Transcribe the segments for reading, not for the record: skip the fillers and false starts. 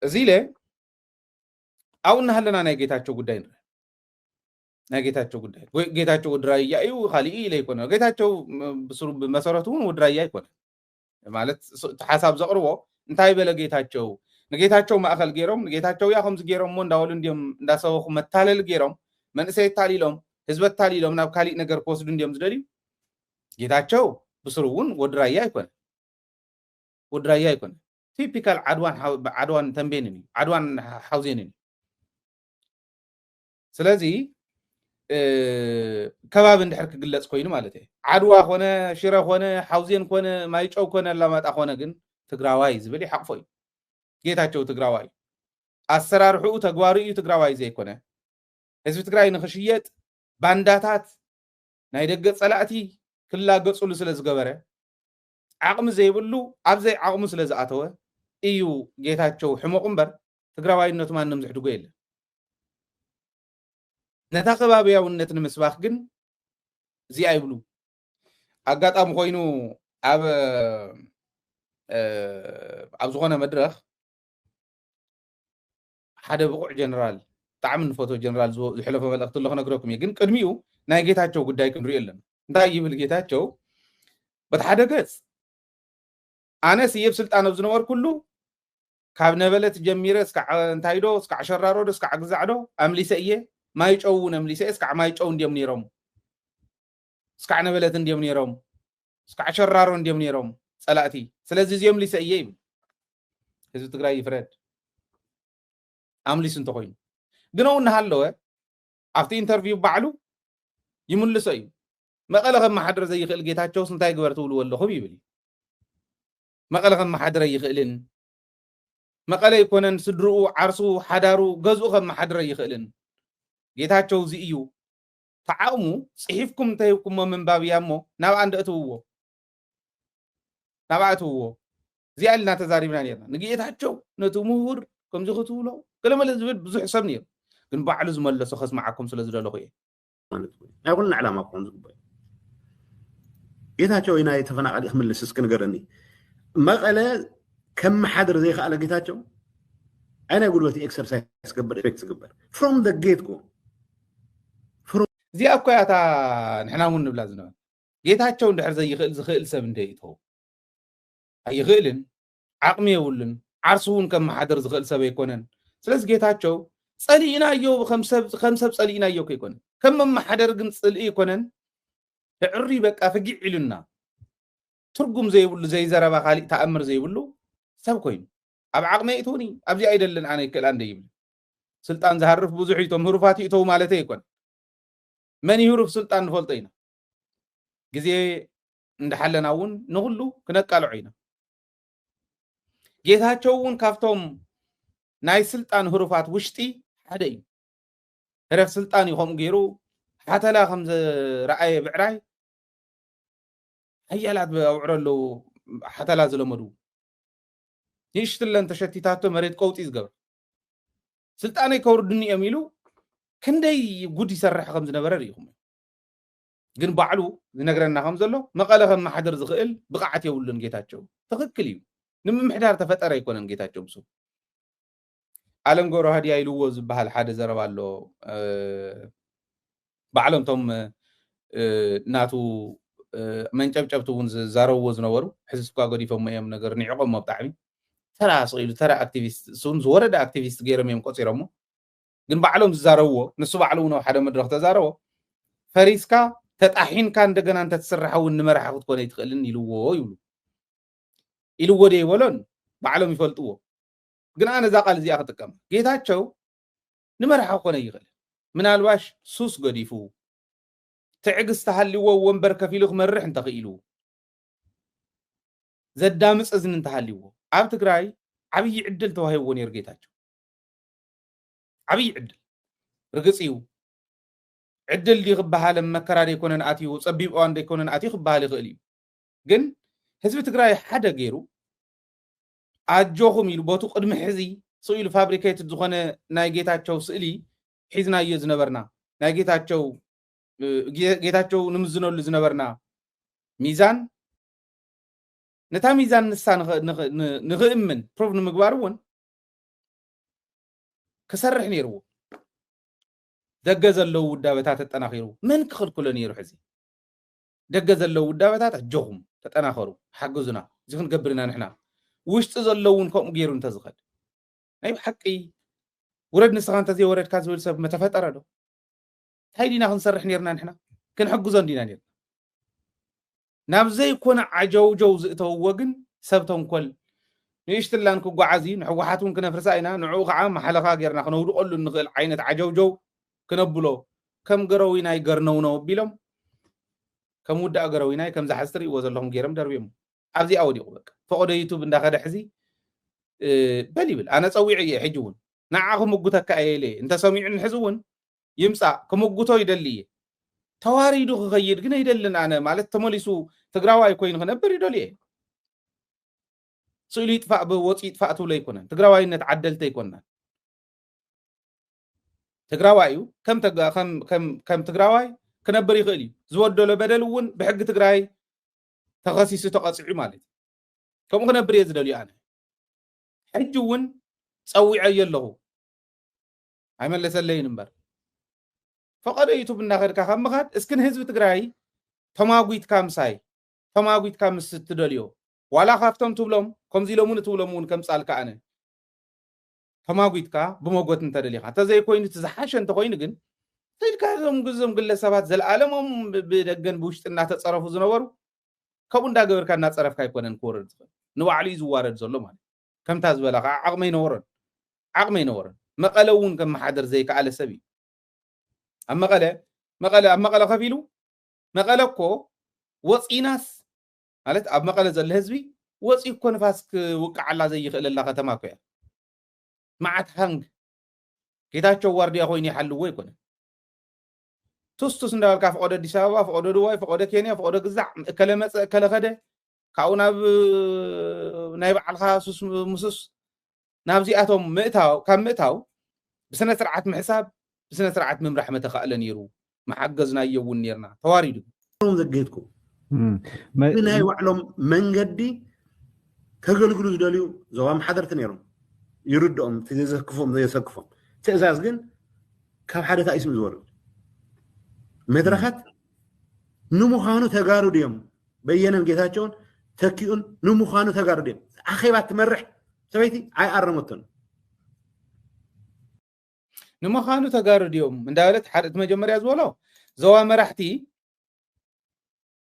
زيله أو نهلنا نيجيتاتشو قدين نيجيتاتشو قدين جيتاتشو ودرايا أيو خالي إيه ليكون جيتاتشو بسرو بمسارتون ودرايا يكون مالت حساب زقربو انتهي بلا جيتاتشو نجيتاتشو ما أخل جيرم نجيتاتشو يا خمس جيرم من داولن ديم داسو خم تالل جيرم من سيد تاليلهم حزب التاليلهم ناب خالي نجر بوسدون ديم زدري جيتاتشو بسروون ودرايا يكون ودرايا يكون تيبيكال عدوان تنبينني عدوان حوزينني سلازي كباب اندحر كغلص كوينو مالتي عدوا خونه شيره خونه حوزين خونه مايچو خونه لماطا خونه ግን ትግራዋይ ዝብል ይሓቅፎይ ጌታቸው ትግራዋይ አሰራርሑ ተግባርኡ ትግራዋይ ዘይኮነ ህዝቢ ትግራይ ንኽሽየጥ ባንዳታት ናይ ደገ ጸላእቲ ክላገጹሉ ስለ ዝገበረ ዓቅሚ ዘይብሉ ኣብዘይ ዓቅሙ ስለ ዝኣተወ እዩ ጌታቸው ሕሞቅ እምበር ትግራዋይነቱ ማንም ዝሕድጎ የለ ነታ ከባቢያውነት ንምስባኽ ግን እዚ አይብሉ አጋጣሚ ኮይኑ ኣብ ዝኾነ መድረኽ ሓደ ብቁዕ ጀነራል ጣዕምን ፎቶ ጀነራል ዝሕለፈ መልእክቲ ለኹ ነግረኩም ግን ቅድሚኡ ናይ ጌታቸው ጉዳይ ክንሪኦ ኣለና እንታይ ይብል ጌታቸው በተሓደ ገጽ ኣነ ስየብ ስልጣን ኣብ ዝነበርኩ ኩሉ ካብ ነበለት ጀሚረ እስካዕ እንታይዶ እስካዕ ሸራሮዶ እስካዕ ግዛዕዶ ኣምሊሰ እየ ማይጨው ነምሊሰ እስካዕ ማይጨው እንዲም ነይሮም እስካዕ ነበለት እንዲም ነይሮም እስካዕ ሸራሮ እንዲም ነይሮም ጸላእቲ ስለዚህ እዚኦም ሊሰ እየ ይብል ህዝቢ ትግራይ ይፍረድ ኣምሊስ እንተኮይኑ ግን እውን ሃለወ ኣብቲ ኢንተርቪው ባዕሉ ይምልሶ እዩ መቐለ ከም ማሕደር ዘይኽእል ጌታቸው ስንታይ ግበር ትብልዎ ኣለኹም ይብል መቐለ ከም ማሕደር ይኽእልን መቐለ ይኮነን ስድርኡ ዓርሱ ሓዳሩ ገዝኡ ከም ማሕደር ይኽእልን ጌታቸው እዚ እዩ ተዓቅሙ ጽሒፍኩም ተይብኩም መንባብያሞ ናብ አንደእትውዎ ናባዕትውዎ እዚኣ ኢልና ተዛሪብና ነርና ንጌታቸው ነቲ ምሁር ከምዚ ክትብሎ ገለመለ ዝብል ብዙሕ ሰብ ነይሩ ግን ባዕሉ ዝመለሶ ከስማዓኩም ስለ ዝደለኹ እየ ናይ ኩልና ዕላማ ክኾን ዝግባእ ጌታቸው ናይ ተፈናቃሊ ክምልስ እስኪ ንገረኒ መቐለ ከም መሓደር ዘይከኣለ ጌታቸው ዓይናይ ጉልበቲ ኤክሰርሳይዝ ዝገበር ኤፌክት ዝግበር ፍሮም ደ ጌት ጎ እዚኣ እኮ ያታ ንሕና እውን ንብላ ዝነበረ ጌታቸው እንድሕር ዘይኽእል ዝኽእል ሰብ እንደይተው ኣይኽእልን ዓቅሚ የብሉን ዓርሱ እውን ከም ማሕደር ዝኽእል ሰብ ኣይኮነን ስለዚ ጌታቸው ጸሊእናዮ ከም ሰብ ጸሊእናዮ ከይኮነን ከም መማሓደር ግን ጽልኢ ይኮነን ዕሪ በቃ ፍጊዕ ኢሉና ትርጉም ዘይብሉ ዘይዘረባ ካሊእ ተኣምር ዘይብሉ ሰብ ኮይኑ ኣብ ዓቅሚ ይእትውኒ ኣብዚ ኣይደልን ኣነ ይክእል እንደ ይብል ስልጣን ዝሃርፍ ብዙሕ ኢቶም ህሩፋት ይእተው ማለት ኣይኮነ من يهرب سلطان نفلطينا جزي ندحلنا ون نغلو كنقالو عينا جيتاچو ون كافتوم ناي سلطان هروفات وشتي حدي هرف سلطان يخوم غيرو حتى لا خمز رأي بعراي هيالات بأوعرلو حتى لا زلمدو يشتلن تشتيتاتو مريت قوت يزغبر سلطاني كوردني اميلو كندي ጉድ ይሰርሕ ከም ዝነበረ ሪኹም ግን ባዕሉ ዝነግረና ከም ዘሎ መቐለ ከም ማሕደር ዝኽእል ብቕዓት የብሉን ጌታቸው ትክክል እዩ ንምምሕዳር ተፈጠረ ይኮነን ጌታቸው ብሱ ዓለም ገብረ ሃድያ ኢልዎ ዝበሃል ሓደ ዘረባ ኣሎ ባዕሎም ቶም ናቱ መንጨብጨብቲ እውን ዝዛረብዎ ዝነበሩ ሕዚ እኳ ገዲፎም እዮም ነገር ንዕቆም ብጣዕሚ ተራ ስኢሉ ተራ ኣክቲቪስት እሱን ዝወረደ ኣክቲቪስት ገይሮም እዮም ቆፂሮሞ ግን ባዕሎም ዝዛረብዎ ንሱ ባዕሉ ነው ሓደ መድረኽ ተዛረቦ ፈሪስካ ተጣሒንካ እንደገና እንተ ተስራሐው ንመራሓ ክትኮነ ይትኽእልን ኢልዎ ደይበሎን ባዕሎም ይፈልጥዎ ግን ኣነ ዛ ቃል እዚኣ ክጥቀም ጌታቸው ንመራሓ ክኮነ ይኽእል ምናልባሽ ሱስ ገዲፉ ትዕግስቲ ሃልይዎ ወንበር ከፊሉ ክመርሕ እንተኽኢሉ ዘዳምፅ እዝኒ እንተሃልይዎ ኣብ ትግራይ ዓብይ ዕድል ተዋሂብዎ ነይሩ ጌታቸው عبي عدل رقصيو عدل دي خبها مكرا دي يكونن اتيو صبيب اوان دي يكونن اتي خبها لي خليو ግን ህዝቢ ትግራይ ሓደ ገይሩ ኣጆኹም ኢሉ ቦቱ ቅድሚ ሕዚ ስኢሉ ፋብሪኬት ዝኾነ ናይ ጌታቸው ስእሊ ሒዝናዮ ዝነበርና ናይ ጌታቸው ንምዝነሉ ዝነበርና ሚዛን نتا ميزان نسا نغئمن بروف نمقبارون كسرح نيرو دقز اللو ودابتات تتناخيرو من كخل كل نيرو حزي دقز اللو ودابتات جوهم تتناخرو حقزنا زخن قبرنا نحنا وش تزلون كم غيرون تزخد اي حقي ورد نسخان تزي ورد كاز ولسب متفتر له هايدينا خنصرح نيرنا نحنا كنحقزون دينا نير نابزي يكون عجو جوز تووغن سبتهم كل نيشتلان كو غعازي نحوحاتون كنفرساينا نعو خا محلقا غيرنا خنودو قلو نخل عينت عجو جو كنبلو كم غرويناي غرنونو بيلم كم ودا غرويناي كم زحستري وزلهم غيرم دربيم ابزي اوديو بك فقود يوتيوب انداخد حزي بليبل انا صويعي حجون نعاهم مغوتك ايلي انت سميعن حزون يمصا كمغوتو يدلي تواريدو خيد غنا يدلن انا مالت تمليسو تغراواي كوين خنبر يدلي سولي يطفع بوصي يطفع تو لا يكون تغراوايነት عدلت يكون تغراوايو كم تغراواي كنبر يخلي زودله بدلون بحق تغراي تخصيص تقصعي مالت كم كنبر يزدلي انا حجون صويع يلهو عملس لين نبر فقد يوتيوب ناخدك خمخات اسكن حزب تغراي تماغويت كامساي تماغويت كامس تدليو ولا خافتم تبلم كم زيلمون تبلمون كم صالك انا تماغويتكا بموغوت انتدليخا تزي كوين تزحاشن تكوين ግን ተልካዞም ግዝም ግለሰባት ዘልዓለሞም በደገን ብውሽጥና ተጸረፉ ዝነበሩ ከቡ እንዳገበርካ እና ጸረፍካ ይኮነን ኮረድ ንባዕሉ ይዝዋረድ ዘሎ ማለት ከምታ ዝበላካ ዓቅመይ ነወረን መቀለውን ከም ማሕደር ዘይከኣለ ሰብ እዩ ኣብ መቀለ ከፊሉ መቀለኮ ወፂናስ ማለት ኣብ መቀለ ዘሎ ህዝቢ ወፂ እኮ ንፋስ ክውቃዓላ ዘይኽእለላ ከተማ እኮ እያ معت هنگ كيتاچو وارديا خويني حلو يكون توستوس ندال كاف اودو دي سابا فاودو دواي فاودو كينيا فاودو غزع كلمه كلخده كاونا نايب علخا سوس مسوس نابزي اتوم مئتاو كم مئتاو بسنه سرعه محساب بسنه سرعه ممرح متخالن يرو محجزنا يون نيرنا تواريدو زغيتكو من هاي وعلم منغدي كغلغلو داليو زوام حضرت نيرو يردهم تزكفهم زي يسكفهم تأزاز جن كم حدث اسم زورد مدرخات نمخانو تجارو ديم بينهم جثاتون تكيون نمخانو تجارو ديم أخي بعد تمرح سويتي عاي أرمتون نمخانو تجارو ديم من دولة حرت مجمر يزولو زوا مرحتي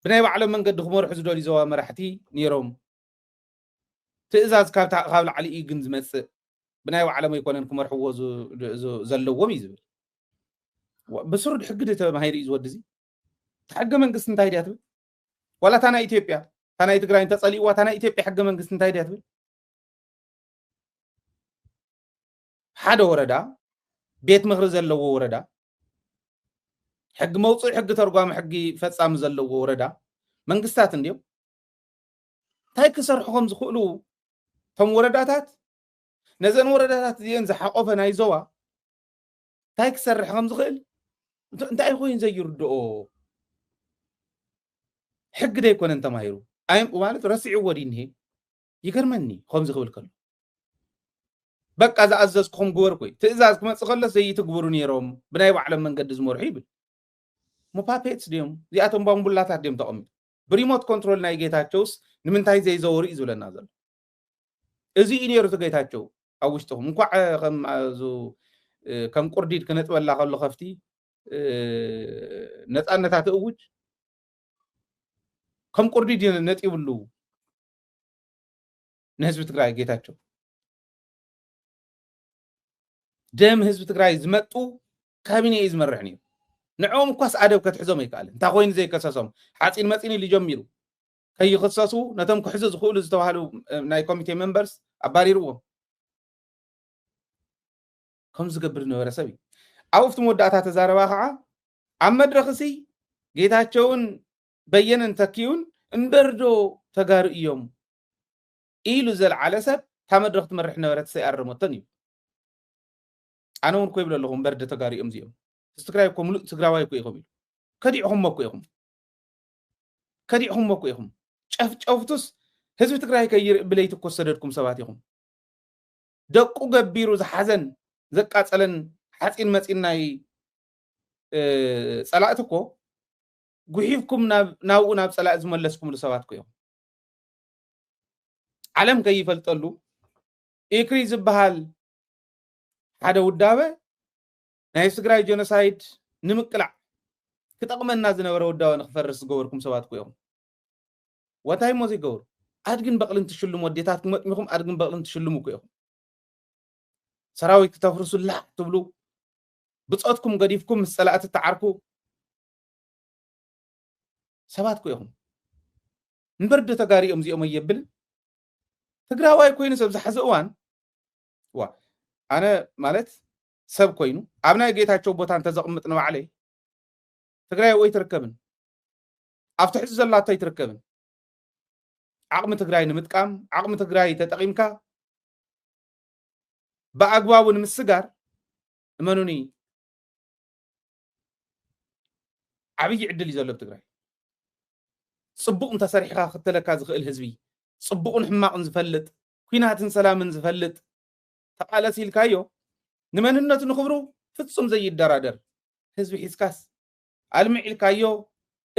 بناي وعلم من قد خمور حزدولي زوا مرحتي نيروم تأزاز كابل علي إيجنز مس بناي وعلم يكونن كمرحو زلوم يزبل بسرد حقدته ما هيري يزودزي حق منقست انت هيديات ولا تانا ايثيوبيا تانا تግራይ ተጸሊዋ تانا ايثيوبيا حق منقست انت هيديات ሓደ ወረዳ ቤት ምኽሪ ዘለዎ ወረዳ حق موضوع حق ተርጓሚ حق ፈጻም ዘለዎ ወረዳ መንግስታት እንዲው ታይ ክሰርሑም ዝኽእሉ ቶም ወረዳታት نزن وردات زين زحقوفه ناي زوا تايك سرح خمس خيل انت اي خوين زي يردو حق ده يكون انت مايرو اي مالت رسعي ودين هي يكرمني خمس خيل كل بقى اذا عززكم غور كوي تازاز كما تخلص زي تغبروا نيروم بناي وعلم من قد زمر حيبل مو بابيتس ديم زي اتم بامبولاتات ديم تقوم بريموت كنترول ناي جيتاچوس نمنتاي زي زوري يزولنا زل ازي انيرو تجيتاچو اوشتهم انكو كم قرديد كنت ولا خلو خفتي نصانتا تاوج كم قرديد نت يبلو نحزب تግራይ ጌታቸው دم حزب تግራይ ዝመጡ ካቢኔ ይዝመርሕኒ ንعوم ኳስ አደብ ከተሕዞም ይካል እንታ ኮይን ዘይ ከሰሶም ሓፂን መፂን ሊጀምሩ ከይخصص ነተም ክሕዙ ዝኽእሉ ዝተባሃሉ ናይ ኮሚቴ ሜምበርስ አባሪሩዎም كم زقبر نورسبي عوفت مودعتا تزاربا خا عم مدرخسي جيتاچون بينن تكيون انبردو تغار يوم ايلو زل على سب تمدرخت مرح نورت سيارمتني انا ون كوي بللهم برد تغار يوم زيوم تستقراي كوم تغراواي كوي خبي كدي هم كوي هم ጨፍጨፍቱስ ህዝቢ ትግራይ ከይር ብለይ ተኮሰደድኩም ሰባት ይኹም ደቁ ገቢሩ ዝሓዘን ዘቃጸለን ሓፂን መፂን ናይ ጸላእት እኮ ጉሒፍኩም ናብኡ ናብ ጸላእ ዝመለስኩም ሰባት ኮይም ዓለም ከይፈልጠሉ ኤክሪ ዝበሃል ሓደ ውዳበ ናይ ትግራይ ጀኖሳይድ ንምቅላዕ ክጠቅመና ዝነበረ ውዳበ ንኽፈርስ ዝገበርኩም ሰባት ኮይም ወታይ ሞዚ ይገብሩ ኣድግን በቕልን ትሽልሙ ወዴታትኩም መጥሚኹም ኣድግን በቕልን ትሽልሙ ኮይም ሰራዊት ተፍርሱላ ትብሉ ብጾትኩም ገዲፍኩም ምስ ጸላእት ተዓርኩ ሰባት ኮይም እንበርድ ተጋሪኦም እዚኦም የብል ትግራዋይ ኮይኑ ሰብ ዝሓዘ እዋን ዋ ኣነ ማለት ሰብ ኮይኑ ኣብ ናይ ጌታቸው ቦታ እንተዘቕምጥ ንባዕለይ ትግራይ ወይ ትርከብን ኣብ ትሕዚ ዘላቶ ይትርከብን ዓቕሚ ትግራይ ንምጥቃም ዓቕሚ ትግራይ ተጠቂምካ በኣግባቡ ንምስጋር እመኑኒ ዓብይ ዕድል እዩ ዘሎ ትግራይ ጽቡቕ እንተሰሪሕካ ክትለካ ዝኽእል ህዝቢ ጽቡቕን ሕማቕን ዝፈልጥ ኩናትን ሰላምን ዝፈልጥ ተቃለስ ኢልካዮ ንመንነቱ ንኽብሩ ፍጹም ዘይደራደር ህዝቢ ሒዝካስ ኣልምዕ ኢልካዮ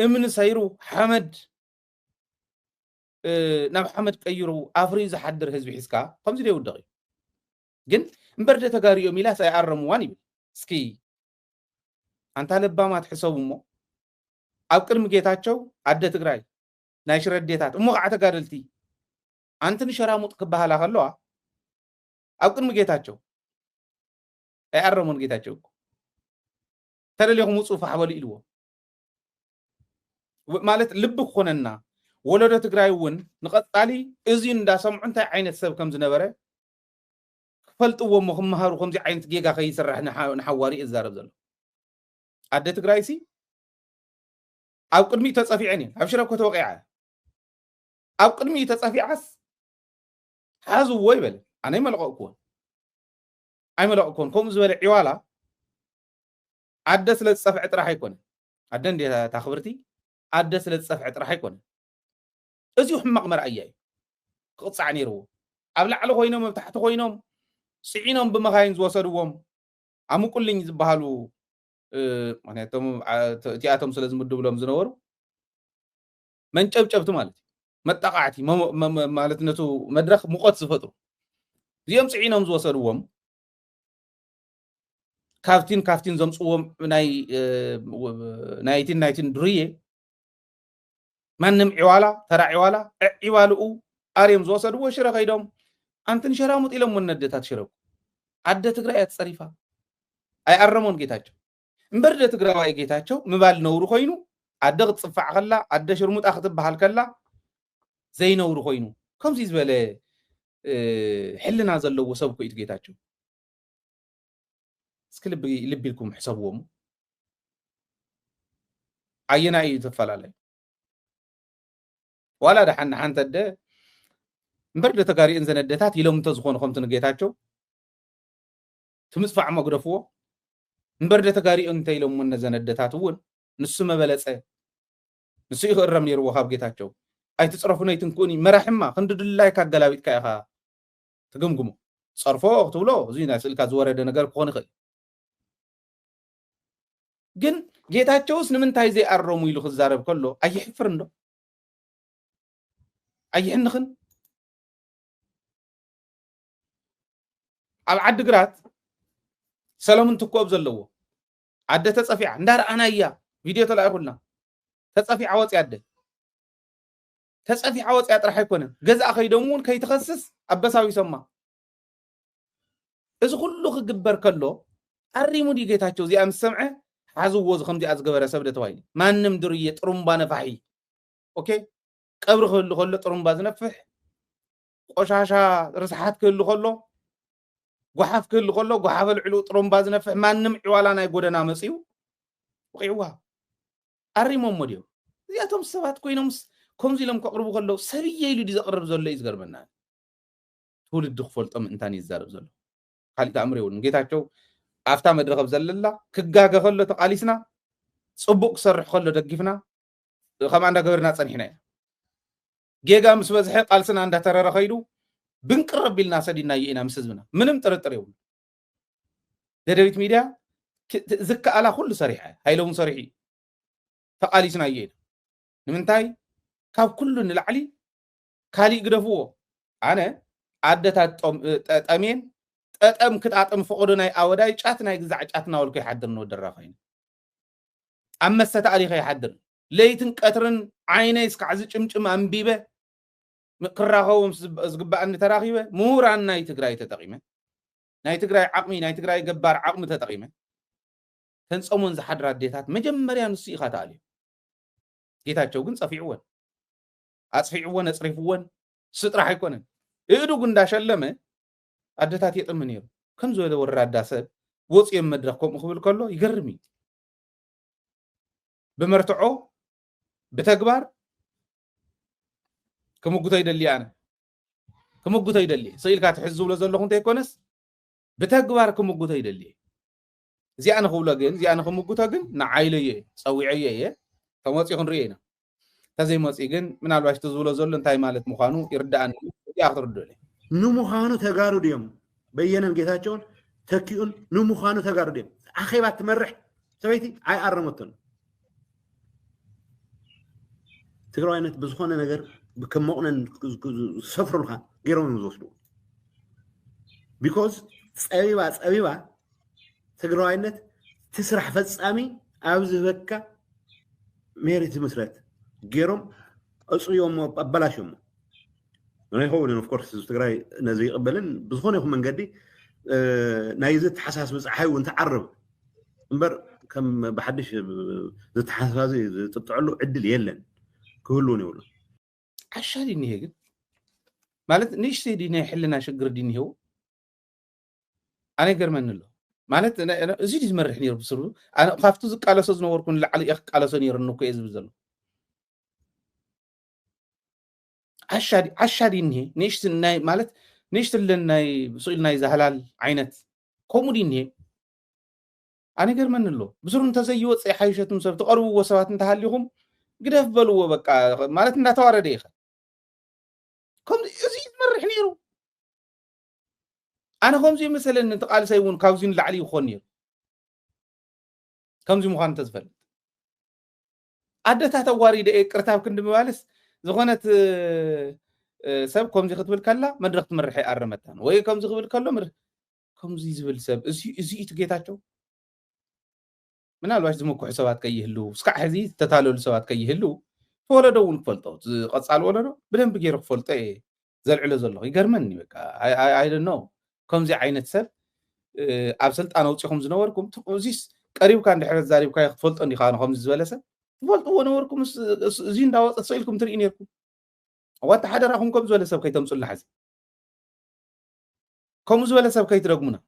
እምኒ ሰይሩ ሓመድ ናብ ሓመድ ቀይሩ ኣፍሪ ዝሓድር ህዝቢ ሒዝካ ከምዚ ደይ ውድቕ እዩ ግን እምበርደ ተጋሪኦም ኢላስ ኣይኣረምዋን ይብል እስኪ ኣንታ ለባማ ትሕሰቡ እሞ ኣብ ቅድሚ ጌታቸው ኣደ ትግራይ ናይ ሽረዴታት እሞ ከዓ ተጋደልቲ ኣንትን ሸራሙጥ ክበሃላ ከለዋ ኣብ ቅድሚ ጌታቸው ኣይኣረሙን ጌታቸው ተደልይኹም ውፁ ፋሕበሉ ኢልዎ ማለት ልቢ ክኾነና ወለዶ ትግራይ እውን ንቐጻሊ እዙይ እንዳሰምዑ እንታይ ዓይነት ሰብ ከም ዝነበረ ክፈልጥዎ እሞ ክመሃሩ ከምዚ ዓይነት ጌጋ ከይስራሕ ንሓዋሪ እዛረብ ዘሎ ኣደ ትግራይ ሲ ኣብ ቅድሚ ተጸፊዐን እየን ኣብ ሽረ እኮ ተወቂዓ ኣብ ቅድሚ ተጸፊዓስ ሓዝዎ ይበለ ኣነ ይመለቐኩዎን ኣይመለቐኩዎን ከምኡ ዝበለ ዒዋላ ኣደ ስለ ዝጸፍዐ ጥራሕ ኣይኮነን ኣደ እንዴት ታኽብርቲ ኣደ ስለ ዝጸፍዐ ጥራሕ ኣይኮነን እዚሁ ሕማቕ መርኣያ እዩ ክቕፃዕ ነይርዎ ኣብ ላዕሊ ኮይኖም ኣብ ታሕቲ ኮይኖም ስዒኖም ብመኻይን ዝወሰድዎም ኣሙቁልኝ ዝበሃሉ ምክንያቱም እቲኣቶም ስለ ዝምድብሎም ዝነበሩ መንጨብጨብቲ ማለት እዩ መጠቃዕቲ ማለት ነቱ መድረኽ ሙቐት ዝፈጥሩ እዚኦም ስዒኖም ዝወሰድዎም ካፍቲን ዘምፅዎም ናይቲን ድርዬ ማንም ዒዋላ ተራ ዒዋላ ዒዋልኡ ኣርዮም ዝወሰድዎ ሽረ ከይዶም ኣንትን ሸራሙጥ ኢሎም ወነደታት ሽረቡ ኣደ ትግራይ ኣትጸሪፋ ኣይኣረሞን ጌታቸው እምበርደ ትግራዋይ ጌታቸው ምባል ነውሩ ኮይኑ ኣደ ክትጽፋዕ ከላ ኣደ ሽርሙጣ ክትበሃል ከላ ዘይነውሩ ኮይኑ ከምዚ ዝበለ ሕልና ዘለዎ ሰብ ኮይኑ ጌታቸው እስኪ ልቢ ኢልኩም ሕሰብዎም ኣየና እዩ ተፈላለዩ ዋላ ደሓን ሓንተ ደ እምበርደ ተጋሪእን ዘነደታት ኢሎም እንተዝኾኑ ከምቲ ንጌታቸው ትምፅፋዕ መግደፍዎ እምበርደ ተጋሪእን እንተኢሎም እነ ዘነደታት እውን ንሱ መበለፀ ንሱ ይኽእረም ነይርዎ ካብ ጌታቸው ኣይትፅረፉ ነይትንኩእኒ መራሕማ ክንድድላይ ካገላቢጥካ ኢኻ ትግምግሞ ፀርፎ ክትብሎ እዙይ ናይ ስእልካ ዝወረደ ነገር ክኾን ይኽእል ግን ጌታቸውስ ንምንታይ ዘይኣረሙ ኢሉ ክዛረብ ከሎ ኣይሕፍር እንዶ ኣይሕንኽን ኣብ ዓዲግራት ሰሎምን ትኮብ ዘለዎ ኣደ ተጸፊዓ እንዳርኣናያ ቪድዮ ተላኢኹልና ተጸፊዓ ወፅያ ኣደ ተጸፊዓ ወፅያ ጥራሕ ኣይኮነን ገዛእ ከይዶም እውን ከይትኸስስ ኣበሳዊ ሰማ እዚ ኩሉ ክግበር ከሎ ኣሪሙ ዲ ጌታቸው እዚኣ ምስ ሰምዐ ሓዝዎ ከምዚኣ ዝገበረ ሰብ ደ ተባሂሉ ማንም ድርየ ጥሩምባ ነፋሒ ኦኬ ቀብሪ ክህሉ ከሎ ጥሩምባ ዝነፍሕ ቆሻሻ ርስሓት ክህሉ ከሎ ጓሓፍ ክህሉ ከሎ ጓሓፍ ልዕሉ ጥሩምባ ዝነፍሕ ማንም ዒዋላ ናይ ጎደና መፅዩ ወቂዕዋ ኣሪሞም ሞድዮም እዚኣቶም ሰባት ኮይኖም ከምዚ ኢሎም ከቕርቡ ከለው ሰብየ ኢሉ ዲ ዘቕርብ ዘሎ እዩ ዝገርመና ትውልዲ ክፈልጦ ምእንታን እዩ ዝዛረብ ዘሎ ካሊእ ተኣምር የብሉን ጌታቸው ኣፍታ መድረኽ ዘለላ ክጋገ ከሎ ተቃሊስና ፅቡቅ ክሰርሕ ከሎ ደጊፍና ከማ እንዳገበርና ፀኒሕና ኢና ጌጋ ምስ በዝሐ ቃልስና እንዳተረረ ኸይዱ ብንቅረብ ኢልና ሰዲና ይኢና ምስ ህዝብና ምንም ጥርጥር የብሉ ደደቢት ሚድያ ዝከኣላ ኩሉ ሰሪሐ ሃይሎም ሰሪሒ ተቃሊስና ይኢና ንምንታይ ካብ ኩሉ ንላዕሊ ካሊእ ግደፍዎ ኣነ ኣደታት ጠጠሜን ጠጠም ክጣጥም ፍቅዱ ናይ ኣወዳይ ጫት ናይ ግዛዕ ጫት ናወልኮ ይሓድር ንወደራ ኸይኑ ኣብ መሰተ ኣሊኸ ይሓድር ለይትን ቀትርን ዓይነይ እስካዕ ዝጭምጭም ኣንቢበ ክራኸቦም ዝግባእኒ ተራኺበ ምሁራን ናይ ትግራይ ተጠቂመ ናይ ትግራይ ዓቕሚ ናይ ትግራይ ገባር ዓቕሚ ተጠቂመ ተንፀሞን ዝሓድራ ኣዴታት መጀመርያ ንሱ ኢኻ ተኣልዩ ጌታቸው ግን ፀፊዕወን ኣፅፊዕወን ኣፅሪፍወን ስጥራሕ ኣይኮነን እዱግ እንዳሸለመ ኣዴታት የጥም ነይሩ ከም ዝበለ ወራዳ ሰብ ወፅዮም መድረክ ከምኡ ክብል ከሎ ይገርም እዩ بمرتعو بتكبر كمقطع يدلي أنا كمقطع يدلي سئل كات حزب ولا زلهم تيكونس بتكبر كمقطع يدلي زي أنا خولة جن زي أنا كمقطع جن نعايلة سويعية فموت يكون رينا تزي موت يجن من الواش تزول زلهم تاي مالت مخانو يرد أن يأخذ الدولة نو مخانو تجارو ديم بينهم جهاتون تكيون نو مخانو تجارو ديم أخي بعد تمرح سويتي عاي أرمتون تقرأينت بزخونة نجار بكمقنا سفر لها غيرهم يزوجوا because أبيبا تقرأينت تسرح فتصامي عاوز بكا ميريت مسرات غيرهم أصيهم ببلاشهم أنا هو لأن of course تقرأي نزي قبلن بزخونة يخون من قدي نايزت حساس بس حي وانت عرب انبر كم بحدش زت حساسي تطلعوا عدل يلن كلون يقولوا عشان ديني هيك مالت نيش ديني حلنا شجر ديني هو أنا قرمن له مالت أنا زيد يمرحني بسرو أنا خافت زك على سوز نور كون لعلي أخ على سنير إنه كيز بزلو عشان ديني نيش الناي مالت نيش الناي بسوي الناي زهلال عينت كوموديني أنا قرمن له بسرو أنت زي يوت أي حاجة تمسر تقربوا وسوات أنت هاليهم قدف بلو بقى مالت انها توارد ايخا كم يزيد مرح نيرو انا خمزي مثلا انتقال سيون كاوزين لعلي وخون نيرو كمزي مخان تزفل عدتها تواري دي كرتاب كند مبالس زخونت سب كمزي خطبل كلا مدرخ تمرحي ارمتان وي كمزي خبل كلا مر كمزي زبل سب ازي تجيتاچو من الواش زمو كو حسابات كيهلو سكع حزي تتالو سوات كيهلو فولدو نفلطو قصال ولدو بدن بغير فلطه زلعلو زلو يغرمني بقى I don't know كمزي عينت سب اب سلطان اوصيكم زنوركم تقوزيس قريب كان دحرت زاريب كاي فلطو اندي خان خمز زبلسه فلطو ونوركم زين داوط سيلكم ترين يركم وات حدراكم كم زبلسه كاي تمصل لحزي كم زبلسه كاي ترغمنا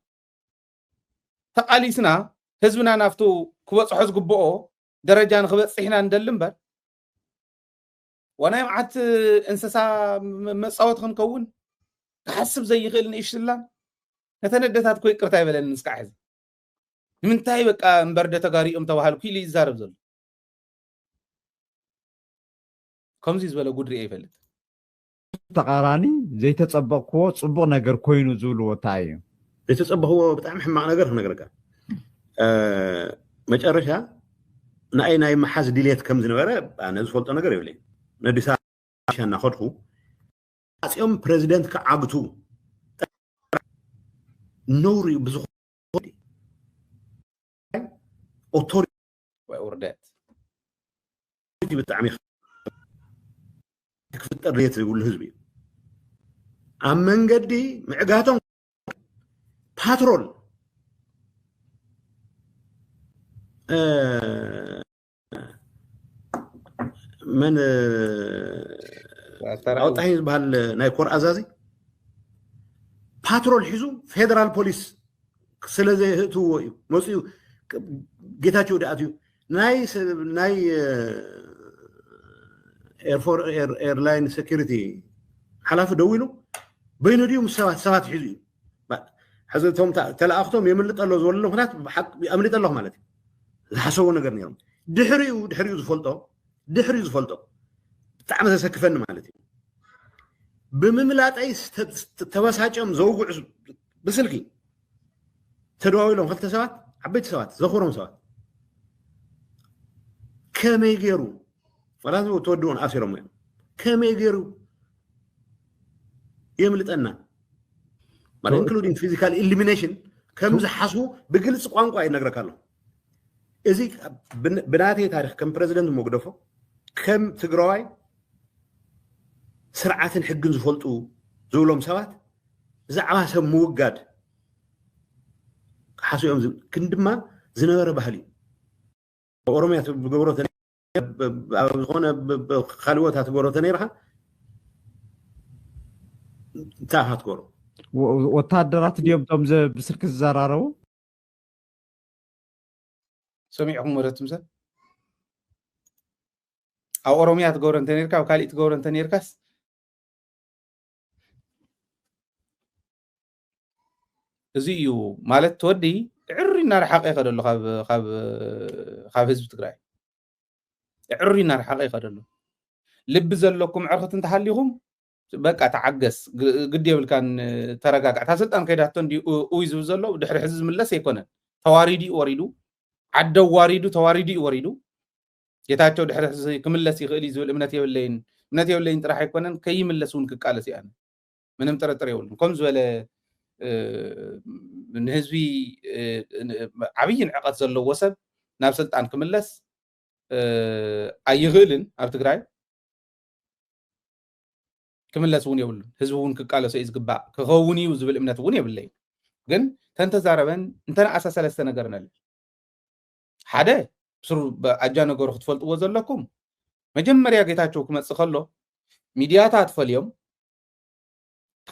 تقاليسنا حزبنا نافتو كوصح زغبو درجه نخبصحنا ندلمبر وانا معت انسسا مصاوت خنكون حسب زي يخيل نيشلان نتندتات كوي قرتا يبلن نسكع حز منتاي بقى مبرده تغاريهم توهالو كيلي يزارب زل كمزي زبل غدري يفلت تقاراني زي تصبقو صبق ነገር ኮይኑ ዝብልዎ ታይ يتصبح هو بتاع حماق نغرك መጨረሻ ናይ መሓዝ ዲሌት ከም ዝነበረ ኣነ ዝፈልጦ ነገር የብለይ ነዲሳ ሻና ኸድኩ ኣጽዮም ፕሬዚደንት ከዓግቱ ኖሪ ብዙ ኦቶሪቲ ወርደት ብጣዕሚ ክፍጠር ሌት ዝብሉ ህዝቢ ኣብ መንገዲ ምዕጋቶም ፓትሮል من أوطاين بهال نايكور أزازي باترول حزو فيدرال بوليس سلازي هتو موسيو جيتاتشو داتيو ناي ايرلاين سيكوريتي حلاف دوينو بينو ديوم سوات حزو حزتهم تلاقتهم يملط الله زول له هناك حق يملط الله مالتي حسوا ነገር ነይሮም ድሕሪኡ ዝፈልጦ ብጣዕሚ ተሰክፈን ማለት እዩ بمملاطي تبساچم زوغع بسلكي تدواويلهم خلت سوات عبيت سوات زخورهم سوات كما يغيروا فلازم تودون اسيرهم كما يغيروا يملطنا ما including physical elimination كم زحسو بግልጽ ቋንቋ ይነግረካለሁ እዚ ብናቴ ታሪክ ከም ፕሬዝዳንት ሞግደፎ ከም ትግራዋይ ስርዓትን ሕግን ዝፈልጡ ዝብሎም ሰባት ዛዕባ ሰብ ምውጋድ ሓስዮም ክንድማ ዝነበረ ባህሊ ኦሮሚያ ብገብሮ ዝኾነ ካልኦታት ዝገብሮ ተነይርካ ታሃት ጎሮ ወታደራት ዲዮምቶም ብስልክ ዝዘራረቡ سمعكم مرات مسا او اوروميات غورن تنيركا وكاليت غورن تنيركاس ازيو مالت تودي عرينا رحقي خدلو خاب حزب تግራይ عرينا رحقي خدلو لب زلكم عرخت انت حليهم በቃ ተዓገስ ግድ ይብልካን ተረጋጋ ታሰልጣን ከይዳቶ እንዲ ኡይዝ ዘሎ ድሕሪ ሕዝብ ምለስ ይኮነ ተዋሪዲ ወሪዱ عدو واردو تواردي وردو يتاچو دحر كملس يخيل يزول امنت يبلين طرح يكونن كيملسون كقالس يعني منم طرطر يولن كم زوله من حزبي عبين عقد زلو وسب ناب سلطان كملس ايغلن اب تግራይ كملسون يولن حزبون كقالس يزغبا كخوني وزبل امنت ون يبلين ግን ተንተዛረበን እንተና አሳ ሰለስተ ነገር ነል ሓደ ስሩ በአጃ ነገር ክትፈልጥዎ ዘለኩም መጀመሪያ ጌታቸው ክመጽ ከሎ ሚዲያታት ፈልዮም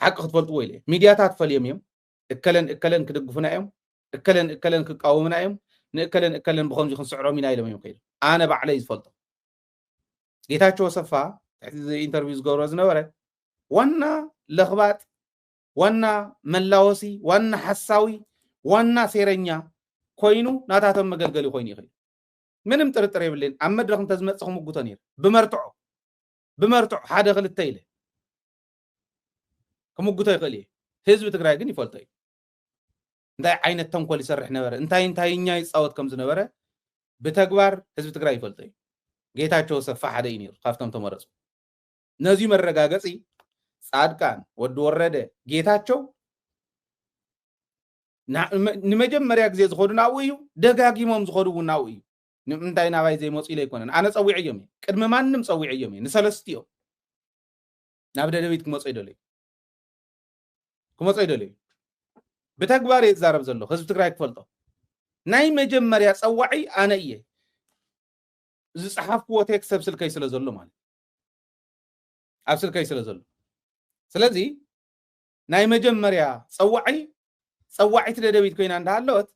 حق ክትፈልጥዎ ኢለ ሚዲያታት ፈልዮም እከለን ክድግፉና እዮም እከለን ክቃወሙና እዮም እከለን በኸምዚ ክንስዕሮም ኢና ኢሎም እዮም ከይዱ ኣነ ባዕለይ ዝፈልጦ ጌታቸው ሰፋ ኢንተርቪው ዝገብሮ ዝነበረ ዋና ለኽባት ዋና መላወሲ ዋና ሐሳዊ ዋና ሴረኛ ኮይኑ ናታቶም መገልገሊ ኮይኑ ይኽእል ምንም ጥርጥር የብልን ኣብ መድረኽ እንተዝመጽኹም ጉቶ ነይር ብመርትዖ ሓደ ክልተ ኢለ ከሙጉቶ ይኽእል ህዝቢ ትግራይ ግን ይፈልጦ እንታይ ዓይነት ተንኮል ይሰርሕ ነበረ እንታይኛ ይጻወት ከም ዝነበረ ብተግባር ህዝቢ ትግራይ ይፈልጦ ጌታቸው ሰፋ ሓደ እዩ ነይሩ ካብቶም ተመረጹ ነዚ መረጋገጺ ጻድቃን ወድ ወረደ ጌታቸው ንመጀመሪያ ግዜ ዝኸዱና እዩ ደጋጊሞም ዝኸዱና እዩ እንታይ ናባይ ዘይመጽ ኢለ ይኮነን ኣነ ጸዊዕ እዮም ቅድመ ማንም ጸዊዕ እዮም ንሰለስቲዮ ናብ ደደቢት ክመጽ ይደለይ ብተግባር ይዛረብ ዘሎ ህዝብ ትግራይ ክፈልጦ ናይ መጀመሪያ ጸዋዒ ኣነ እየ ዝጽሓፍክዎ ቴክስት ኣብ ስልከይ ስለ ዘሎ ማለት ኣብ ስልከይ ስለ ዘሎ ስለዚ ናይ መጀመሪያ ጸዋዒት ደደቢት ኮይና እንዳሃለወት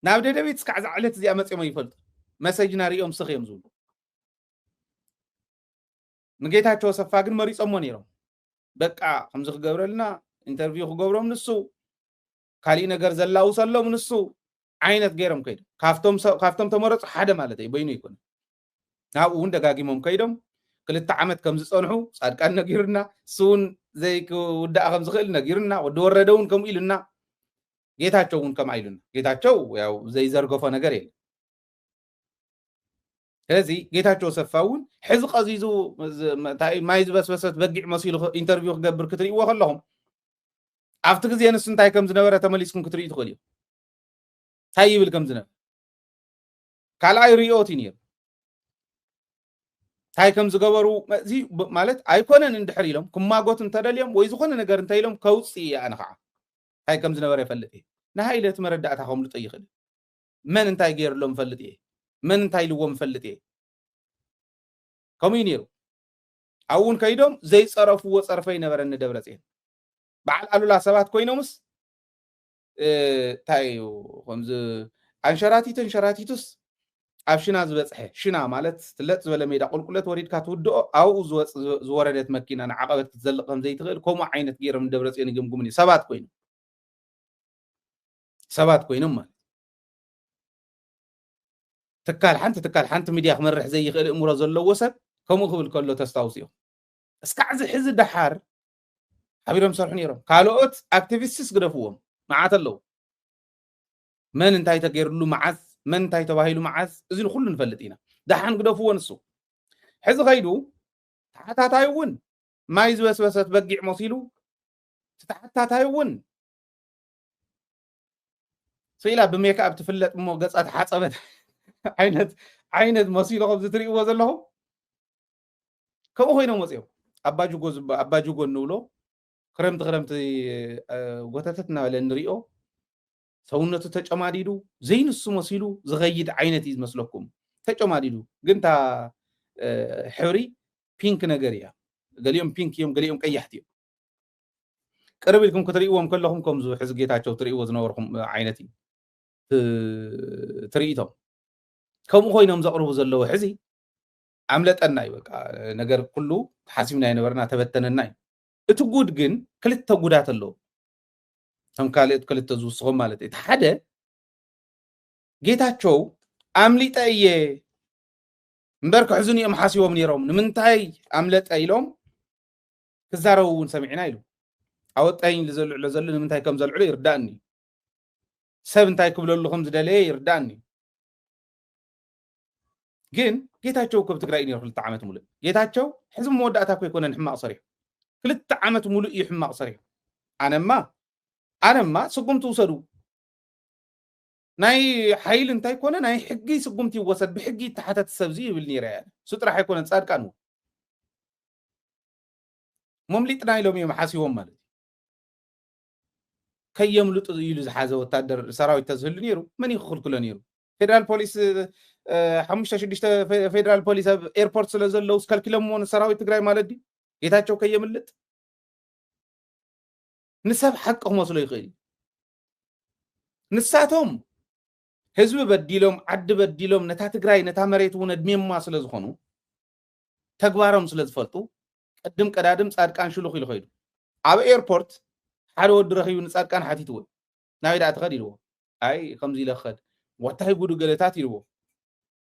ናብ ደደቢት ስካዕ ዝዓለት እዚኣ መጽዮም ይፈልጡ መሰጅና ሪኦም ስኽዮም ዝብሉ ንጌታቸው ሰፋ ግን መሪጾሞ ነይሮም በቃ ከምዚ ክገብረልና ኢንተርቪው ክገብሮም ንሱ ካልእ ነገር ዘላውሰሎም ንሱ ዓይነት ገይሮም ከይዱ ካፍቶም ተመረጹ ሓደ ማለት እዩ በይኑ ይኮነ ናብኡ እውን ደጋጊሞም ከይዶም ክልተ ዓመት ከም ዝጸንሑ ጻድቃን ነጊርና ሱን ዘይክውዳእ ከም ዝኽእል ነጊርና ወዲ ወረደውን ከም ኢሉና ጌታቸውን ከም አይሉና ጌታቸው ያው ዘይዘርገፈ ነገር የለ ስለዚ ጌታቸው ሰፋውን ሕዚ ቀዚዙ ማይ ዝበስበሰት በጊዕ መሲሉ ኢንተርቪው ክገብር ክትሪእዎ ከለኹም ኣብቲ ግዜ ንስ እንታይ ከም ዝነበረ ተመሊስኩም ክትሪኡ ትኽእሉ እዩ እንታይ ይብል ከም ዝነበረ ካልኣይ ሪኦት እዩ ነይሩ እንታይ ከም ዝገበሩ እዚ ማለት ኣይኮነን እንድሕር ኢሎም ክማጎት እንተደልዮም ወይ ዝኾነ ነገር እንታይ ኢሎም ከውፅእ እየ ኣነ ከዓ እንታይ ከም ዝነበረ ይፈልጥ እየ ንሃይለት መረዳእታ ከምልጦ ይኽእል መን እንታይ ገይርሎም ይፈልጥ እየ መን እንታይ ኢልዎም ይፈልጥ እየ ከምኡ ነይሩ ኣውን ከይዶም ዘይፀረፍዎ ፀርፈ ይነበረ ደብረጽዮን በዓል ኣሉላ ሰባት ኮይኖምስ እንታይ ከምዚ አንሸራቲቱስ ኣብ ሽና ዝበጽሐ ሽና ማለት ትለጥ ዝበለ ሜዳ ቁልቁለት ወሪድካ ትውድኦ ኣብኡ ዝወረደት መኪና ንዓቐበት ክትዘልቕ ከም ዘይትኽእል ከምኡ ዓይነት ገይሮም ደብረጽዮን ይግምግሙን ሰባት ኮይኖም ማለት ትካል ሓንቲ ሚድያ ክመርሕ ዘይኽእል እምሮ ዘለዎ ሰብ ከምኡ ክብል ከሎ ተስታውስዮ اسكعز حز دحار حبيرهم صرحوا نيرهم كالوت اكتيفيستس قدفوهم معات اللو من انتاي تغير له معز من انتاي تباهيلو معز ازين كله نفلطينا دحان قدفو ونسو حز غيدو تحتاتايون ما يزبسبس بقيع مصيلو تحتاتايون سيلا بميك اب تفلط مو قصات حصبت عينت مصيلو خبز تريو زلهو كم هوينو مصيو اباجو نولو كرمت وتتتنا لنريو سونته تጨማዲዱ ዘይንሱ መሲሉ ዝغيድ ዓይነት ይመስለኩም ተጨማዲዱ ግን ታ ሕብሪ ፒንክ ነገር እያ ገሊኦም ፒንክ እዮም ገሊኦም ቀያሕቲ እዮም ቅርብ ኢልኩም ክትሪእዎም ከለኹም ከምዙ ሕዚ ጌታቸው ትሪእዎ ዝነበርኩም ዓይነት እዩ ትርኢቶም ከምኡ ኮይኖም ዘቕርቡ ዘለዉ ሕዚ ኣምለጠና እዩ በቃ ነገር ኩሉ ሓሲብና ይነበርና ተበተነና እዩ እቲ ጉድ ግን ክልተ ጉዳት ኣለዎ هم كالت كلت زوسهم مالتي تحدى جيتاتشو عملت أي مبارك حزني أم حاسيوم نيروم نمنتاي عملت أيلوم كزارون سمعنا يلو عودت أين لزل نمنتاي كم زل علي يرداني سبنتاي قبل له خمس دليل يرداني جين جيتاتشو كم تقرأيني رح التعامت مولد جيتاتشو حزم مودعتك يكون نحماق صريح كل التعامت مولد يحماق صريح أنا ما سقمت وصلوا ناي حيل انتاي كونه ناي حقي سقمتي وصل بحقي تحت السبزي بالنيران سترا حيكون صار كانوا ممليتنا لهم يوم حاسيهم مال كي يملط يلو زحازه وتادر سراوي تزهل نيرو من يخل كل نيرو فيدرال بوليس حمشة شديشت فيدرال بوليس ايربورت سلازلو سكال كيلومون سراوي تግራይ مالدي يتاچو كي يملط نسب حقهم وصلوا يخيل نساتهم حزب بديلهم عد بديلهم نتا تግራይ نتا مريت وندميما ስለዝኾኑ ተግባሮም ስለዝፈልጡ ቀድም ቀዳድም ጻድቃን ሽሉኽ ኢሉ ኸይዱ ኣብ ኤርፖርት ሓደ ወዲ ረኺቡ ንጻድቃን ሓቲትዎ ናይዳ ተኸድ ኢልዎ ኣይ ከምዚ ኢለኸድ ወታይ ጉዱ ገለታት ኢልዎ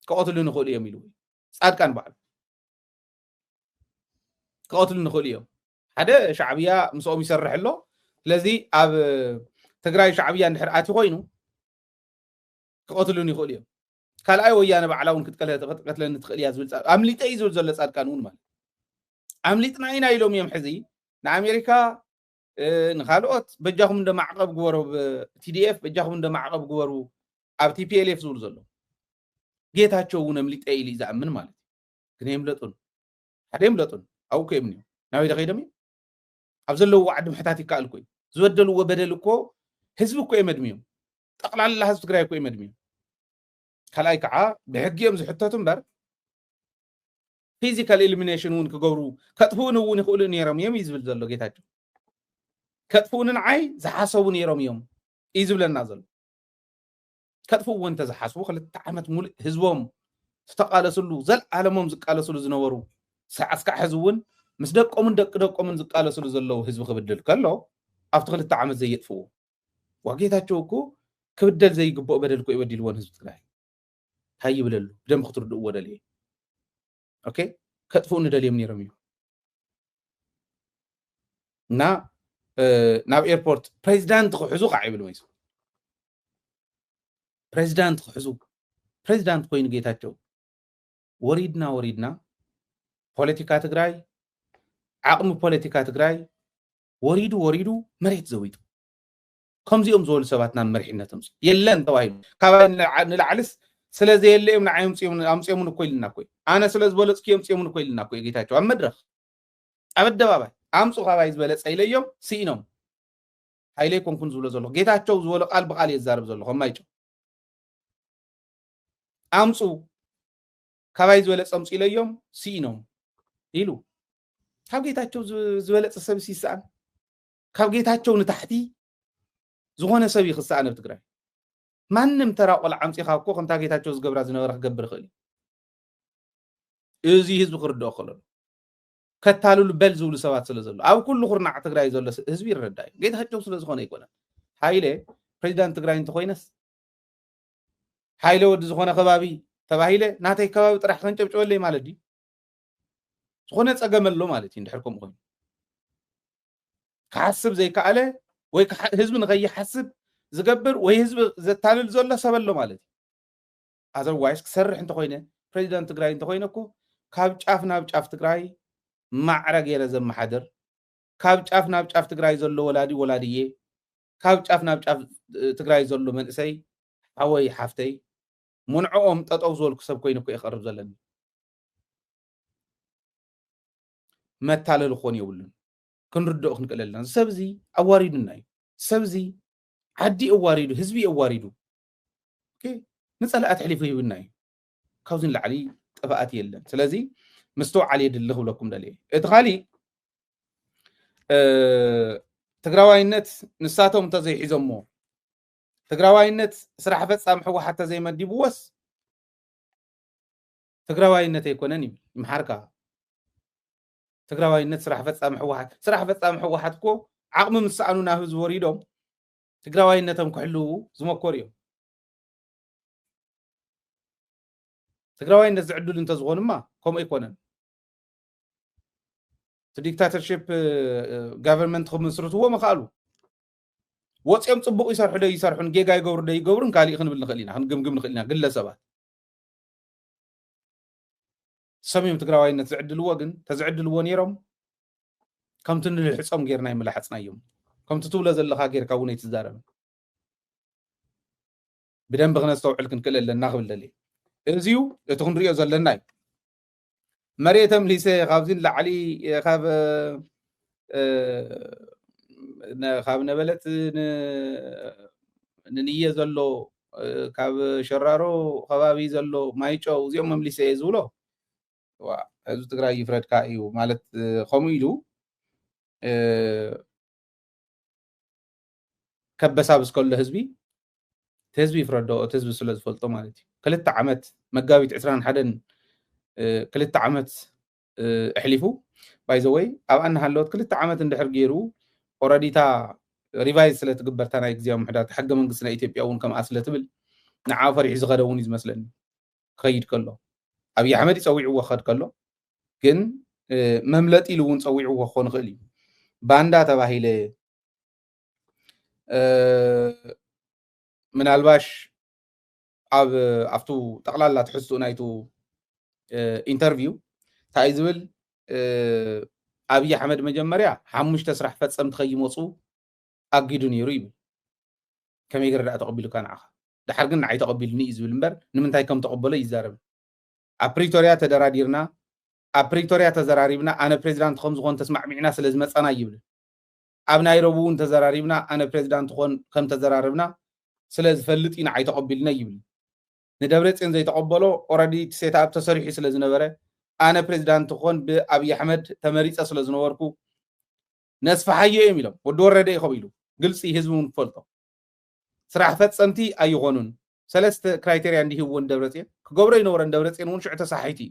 ከቆትሉ ንኽእሉ እዮም ኢልዎ ጻድቃን በዓል ከቆትሉ ንኽእሉ እዮም ሓደ ሻዕብያ ምስኦም ይሰርሕ ኣሎ ስለዚህ ኣብ ትግራይ ሻዕብያ እንድሕር ኣቲ ኮይኑ ክቆትሉን ይኽእሉ እዮም ካልኣይ ወያነ ባዕላውን ክትቀትለኒ ትኽእል እያ ዝብል ኣምሊጠይ ዝብል ዘሎ ጻድቃን እውን ማለት ኣምሊጥና ኢና ኢሎም እዮም ሕዚ ንኣሜሪካ ንኻልኦት በጃኹም እንደ ማዕቐብ ግበሩ ቲዲኤፍ በጃኹም እንደ ማዕቐብ ግበሩ ኣብ ቲፒኤልኤፍ ዝብሉ ዘሎ ጌታቸው እውን ኣምሊጠይ ኢሉ ዝኣምን ማለት ግን የምለጡን ሓደ የምለጡን ኣብኡ ከየምኒ ናበይ ደኸይዶም እዮም ኣብ ዘለዉ ዋዕዲ ምሕታት ይከኣል ኮይ ዝበደልዎ በደል እኮ ህዝቢ እኮ የመድሚዮም ጠቕላላ ህዝቢ ትግራይ እኮ የመድሚዮም ካልኣይ ከዓ ብሕጊኦም ዝሕተቱ እምበር ፊዚካል ኤሊሚኔሽን እውን ክገብሩ ከጥፍኡን እውን ይኽእሉ ነይሮም እዮም እዩ ዝብል ዘሎ ጌታቸው ከጥፍኡን ንዓይ ዝሓሰቡ ነይሮም እዮም እዩ ዝብለና ዘሎ ከጥፍኡ እውን እንተዝሓስቡ ክልተ ዓመት ሙሉእ ህዝቦም ዝተቃለስሉ ዘለዓለሞም ዝቃለስሉ ዝነበሩ ሳዕስካዕ ሕዚ እውን ምስ ደቆምን ደቆምን ዝቃለስሉ ዘለዉ ህዝቢ ክብድል ከሎ ኣብቲ ክልተ ዓመት ዘየጥፍዎ ዋጌታቸው እኮ ክብደል ዘይግብኦ በደል እኮ ይበዲልዎን ህዝቢ ትግራይ እንታይ ይብለሉ ብደንብ ክትርድእዎ ደልየ ኦኬ ከጥፍኡ ንደልዮም ነይሮም እዩ እና ናብ ኤርፖርት ፕሬዚዳንት ክሕዙ ከዓ ይብል ወይስ ፕሬዚዳንት ክሕዙ ፕሬዚዳንት ኮይኑ ጌታቸው ወሪድና ፖለቲካ ትግራይ ዓቕሚ ፖለቲካ ትግራይ ወሪዱ መሬት ዘዊጡ ከምዚኦም ዝበሉ ሰባትና መሪሕነት ምፅ የለን ተባሂሉ ካብ ንላዕልስ ስለዚ የለዮም ንዓይ ኣምፅኦምን እኮ ኢልና ኮይ ኣነ ስለዝበለፅኩ ኣምፅኦምን እኮ ኢልና ኮይ ጌታቸው ኣብ መድረኽ ኣብ ኣደባባይ ኣምፁ ካባይ ዝበለፀ ኢለዮም ስኢኖም ሃይለይ ኮንኩን ዝብሎ ዘሎ ጌታቸው ዝበሎ ቃል ብቃል የዛርብ ዘሎ ከማይጮ ኣምፁ ካባይ ዝበለፀ ኣምፁ ኢለዮም ስኢኖም ኢሉ ካብ ጌታቸው ዝበለፀ ሰብ ሲሳኣን ካብ ጌታቸው ንታሕቲ ዝኾነ ሰብ ይኽሳኣን ኣብ ትግራይ ማንም ተራ ቆልዓ ኣምፂኻ እኮ ከምታ ጌታቸው ዝገብራ ዝነበረ ክገብር ይኽእል እዩ እዚ ህዝቢ ክርድኦ ከሎ ከታልሉ በል ዝብሉ ሰባት ስለ ዘሎ ኣብ ኩሉ ኩርናዕ ትግራይ ዘሎ ህዝቢ ይረዳ እዩ ጌታቸው ስለ ዝኾነ ይኮነን ሃይለ ፕሬዚዳንት ትግራይ እንተኮይነስ ሃይለ ወዲ ዝኾነ ከባቢ ተባሂለ ናተይ ከባቢ ጥራሕ ከንጨብጨበለይ ማለት ድዩ ዝኾነ ፀገመሎ ማለት እዩ እንድሕርኩም ኮይኑ ክሓስብ ዘይከኣለ ወይ ህዝቢ ንኸይሓስብ ዝገብር ወይ ህዝቢ ዘታልል ዘሎ ሰበሎ ማለት እዩ ኣዘርዋይስ ክሰርሕ እንተኮይነ ፕሬዚዳንት ትግራይ እንተኮይነ እኮ ካብ ጫፍ ናብ ጫፍ ትግራይ ማዕረ ገይረ ዘመሓድር ካብ ጫፍ ናብ ጫፍ ትግራይ ዘሎ ወላዲ ወላድዬ ካብ ጫፍ ናብ ጫፍ ትግራይ ዘሎ መንእሰይ ሓወይ ሓፍተይ منعهم تطوزول كسب كوين كو يقرب زلني ما تعالى الخون يقولون كنردو أخن كللنا سبزي أواريدو ناي سبزي عدي أواريدو هزبي أواريدو اوكي نسأل أتحلي فيه بالناي كوزن العلي طبقات يلا سلازي مستوى علي دله لكم دلي ادخالي تقراواينت نساتهم تزي حزمو تقراواينت سرح فتصام حوا حتى زي ما ديبوس تقراواينت يكونني محركه تقراواينت سرح فتصام حوا حتكو عقم مسعنو ناهز وريدهم تقراواينتهم كحلو زمكوريو تقراواينت زعدل انت زغونما كوم يكونن ديكتاتورشيب غفرمنت خو مسرتو ما قالوا وصيم صبق يسرحو دي يسرحون جيغا يغور دي يغورن كالي خنبل نخلينا خنغمغم نخلينا ግለሰባት ሰሚም ትግራዋይነት ዝዕድልዎ ግን ተዝዕድልዎ ነይሮም ከምቲ ንልሕፆም ጌርና ይመላሓፅና እዮም ከምቲ ትብሎ ዘለኻ ጌርካ እውን ይትዛረብ ብደንብ ክነስተውዕል ክንክእል ኣለና ክብል ደልየ እዚዩ እቲ ክንሪኦ ዘለና እዩ መሬተም ሊሴ ካብዚን ላዕሊ ካብ ነበለት ንንየ ዘሎ ካብ ሸራሮ ከባቢ ዘሎ ማይጨው እዚኦም መምሊሰ ዝብሎ ህዝቢ ትግራይ ይፍረድካ እዩ ማለት ከምኡ ኢሉ ከበሳብ እስከሎ ህዝቢ ይፍረዶ እቲ ህዝቢ ስለ ዝፈልጦ ማለት እዩ ክልተ ዓመት መጋቢት 21 ክልተ ዓመት እሕሊፉ ባይ ዘ ወይ ኣብ ኣና ሃለወት ክልተ ዓመት እንድሕር ገይሩ ኦረዲታ ሪቫይዝ ስለ ትግበርታ ናይ ግዜያዊ ምሕዳር ሕገ መንግስትና ኢትዮጵያ እውን ከምኣ ስለ ትብል ንዓ ፈሪሑ ዝኸደ እውን እዩ ዝመስለኒ ክኸይድ ከሎ ኣብይ ኣሕመድ ይፀዊዕዎ ክኸድ ከሎ ግን መምለጢ ኢሉ እውን ፀዊዕዎ ክኾን ይኽእል እዩ ባንዳ ተባሂለ ምናልባሽ ኣብቱ ጠቕላላ ትሕዝትኡ ናይቱ ኢንተርቪው እንታይ ዝብል ኣብይ ኣሕመድ መጀመርያ 5 ስራሕ ፈፀምቲ ከይመፁ ኣጊዱ ነይሩ ይብል ከመይ ገረዳ ተቐቢሉካ ንዓኻ ድሓር ግን ንዓይ ተቐቢሉኒ እዩ ዝብል እምበር ንምንታይ ከም ተቐበሎ ይዛረብ ኣብ ፕሪቶርያ ተደራዲርና ኣብ ፕሪቶርያ ተዘራሪብና ኣነ ፕሬዚዳንት ከም ዝኾን ተስማዕሚዕና ስለ ዝመፀና ይብል ኣብ ናይሮቢ እውን ተዘራሪብና ኣነ ፕሬዚዳንት ኮን ከም ተዘራርብና ስለ ዝፈልጥ ንዓይ ተቐቢሉና ይብል ንደብረፅዮን ዘይተቐበሎ ኦረዲ ሴት ኣብ ተሰሪሑ ስለ ዝነበረ ኣነ ፕሬዚዳንት ኮን ብኣብይ ኣሕመድ ተመሪፀ ስለ ዝነበርኩ ነስፋሓየ እዮም ኢሎም ወዲ ወረደ ይኸው ኢሉ ግልፂ ህዝቢ እውን ክፈልጦ ስራሕ ፈፀምቲ ኣይኾኑን ሰለስተ ክራይቴርያ እንዲህዎን ደብረፅዮን ክገብሮ ይነበረን ደብረፅዮን እውን ሽዑ ተሳሒቱ እዩ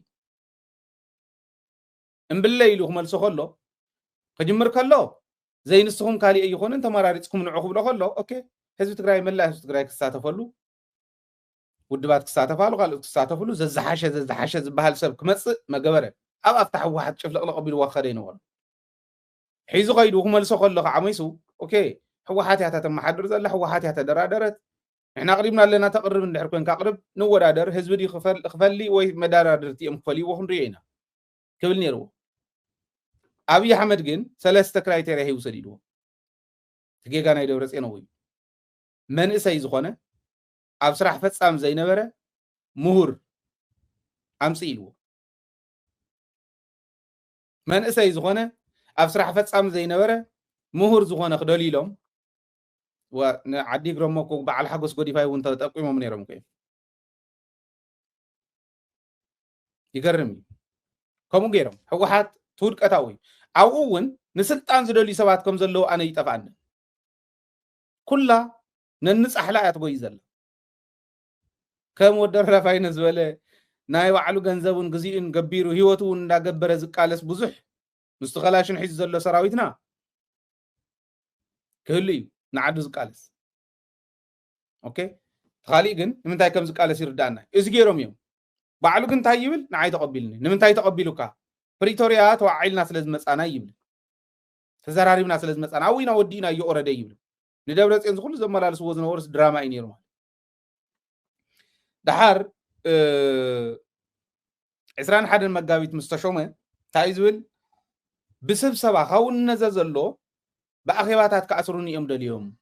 እምብለ ኢሉ ክመልሶ ከሎ ክጅምር ከሎ ዘይንስኹም ካሊእ ኣይኾንን ተመራሪፅኩም ንዑ ክብሎ ከሎ ኦኬ ህዝቢ ትግራይ መላእ ህዝቢ ትግራይ ክሳተፈሉ ውድባት ክሳተፋሉ ካልኦት ክሳተፍሉ ዘዝሓሸ ዝበሃል ሰብ ክመፅእ መገበረ ኣብ ኣፍታ ሕወሓት ጭፍለቕለ ቀቢሉ ዋኸደ ይነበሩ ሒዙ ከይዱ ክመልሶ ከሎ ከዓ መይሱ ኦኬ ሕወሓት እያ ተመሓድር ዘላ ሕወሓት እያ ተደራደረት ንሕና ቅሪብና ኣለና ተቕርብ እንድሕር ኮንካ ቅርብ ንወዳደር ህዝቢ ዲ ክፈሊ ወይ መዳራድርቲ እዮም ክፈልይዎ ክንሪኦ ኢና ክብል ነይርዎ ኣብይ ኣሕመድ ግን ሰለስተ ክራይቴርያ ይውሰድ ኢልዎ ትጌጋ ናይ ደብረፅዮን እዩ መንእሰይ ዝኾነ ኣብ ስራሕ ፈጻም ዘይነበረ ምሁር ኣምፂ ኢልዎ መንእሰይ ዝኾነ ኣብ ስራሕ ፈጻም ዘይነበረ ምሁር ዝኾነ ክደልኢሎም ወዓዲ ግረሞኮ በዓል ሓጎስ ጎዲፋይ እውን ተጠቂሞም ነይሮም ኮ ይገርም ከምኡ ገይሮም ሕወሓት ትውድቀታዊ ኣብኡ እውን ንስልጣን ዝደልዩ ሰባት ከም ዘለዉ ኣነ ይጠፍኣኒ ኩላ ነንፃሕላ እያ ትጎይ ዘላ ከም ወደረፋይነ ዝበለ ናይ ባዕሉ ገንዘቡን ግዜኡን ገቢሩ ሂወቱ እውን እንዳገበረ ዝቃለስ ብዙሕ ምስቲ ኸላሽን ሒዙ ዘሎ ሰራዊትና ክህሉ እዩ ንዓዱ ዝቃለስ ኦኬ ተኻሊእ ግን ንምንታይ ከም ዝቃለስ ይርዳእና እዚ ገይሮም እዮም ባዕሉ ግን እንታይ ይብል ንዓይ ተቐቢልኒ ንምንታይ ተቐቢሉካ بريتوريا توعيلنا سلز مصانا يبل تزراريبنا سلز مصانا وينا ودينا يورد يبل ندبرت انز كل زمالالس وزن ورس دراما ينيرو دحار عسران حد المقاويت مستشومه تايزول بسبسبا خاون نززلو باخيباتات كاسروني يوم دليوم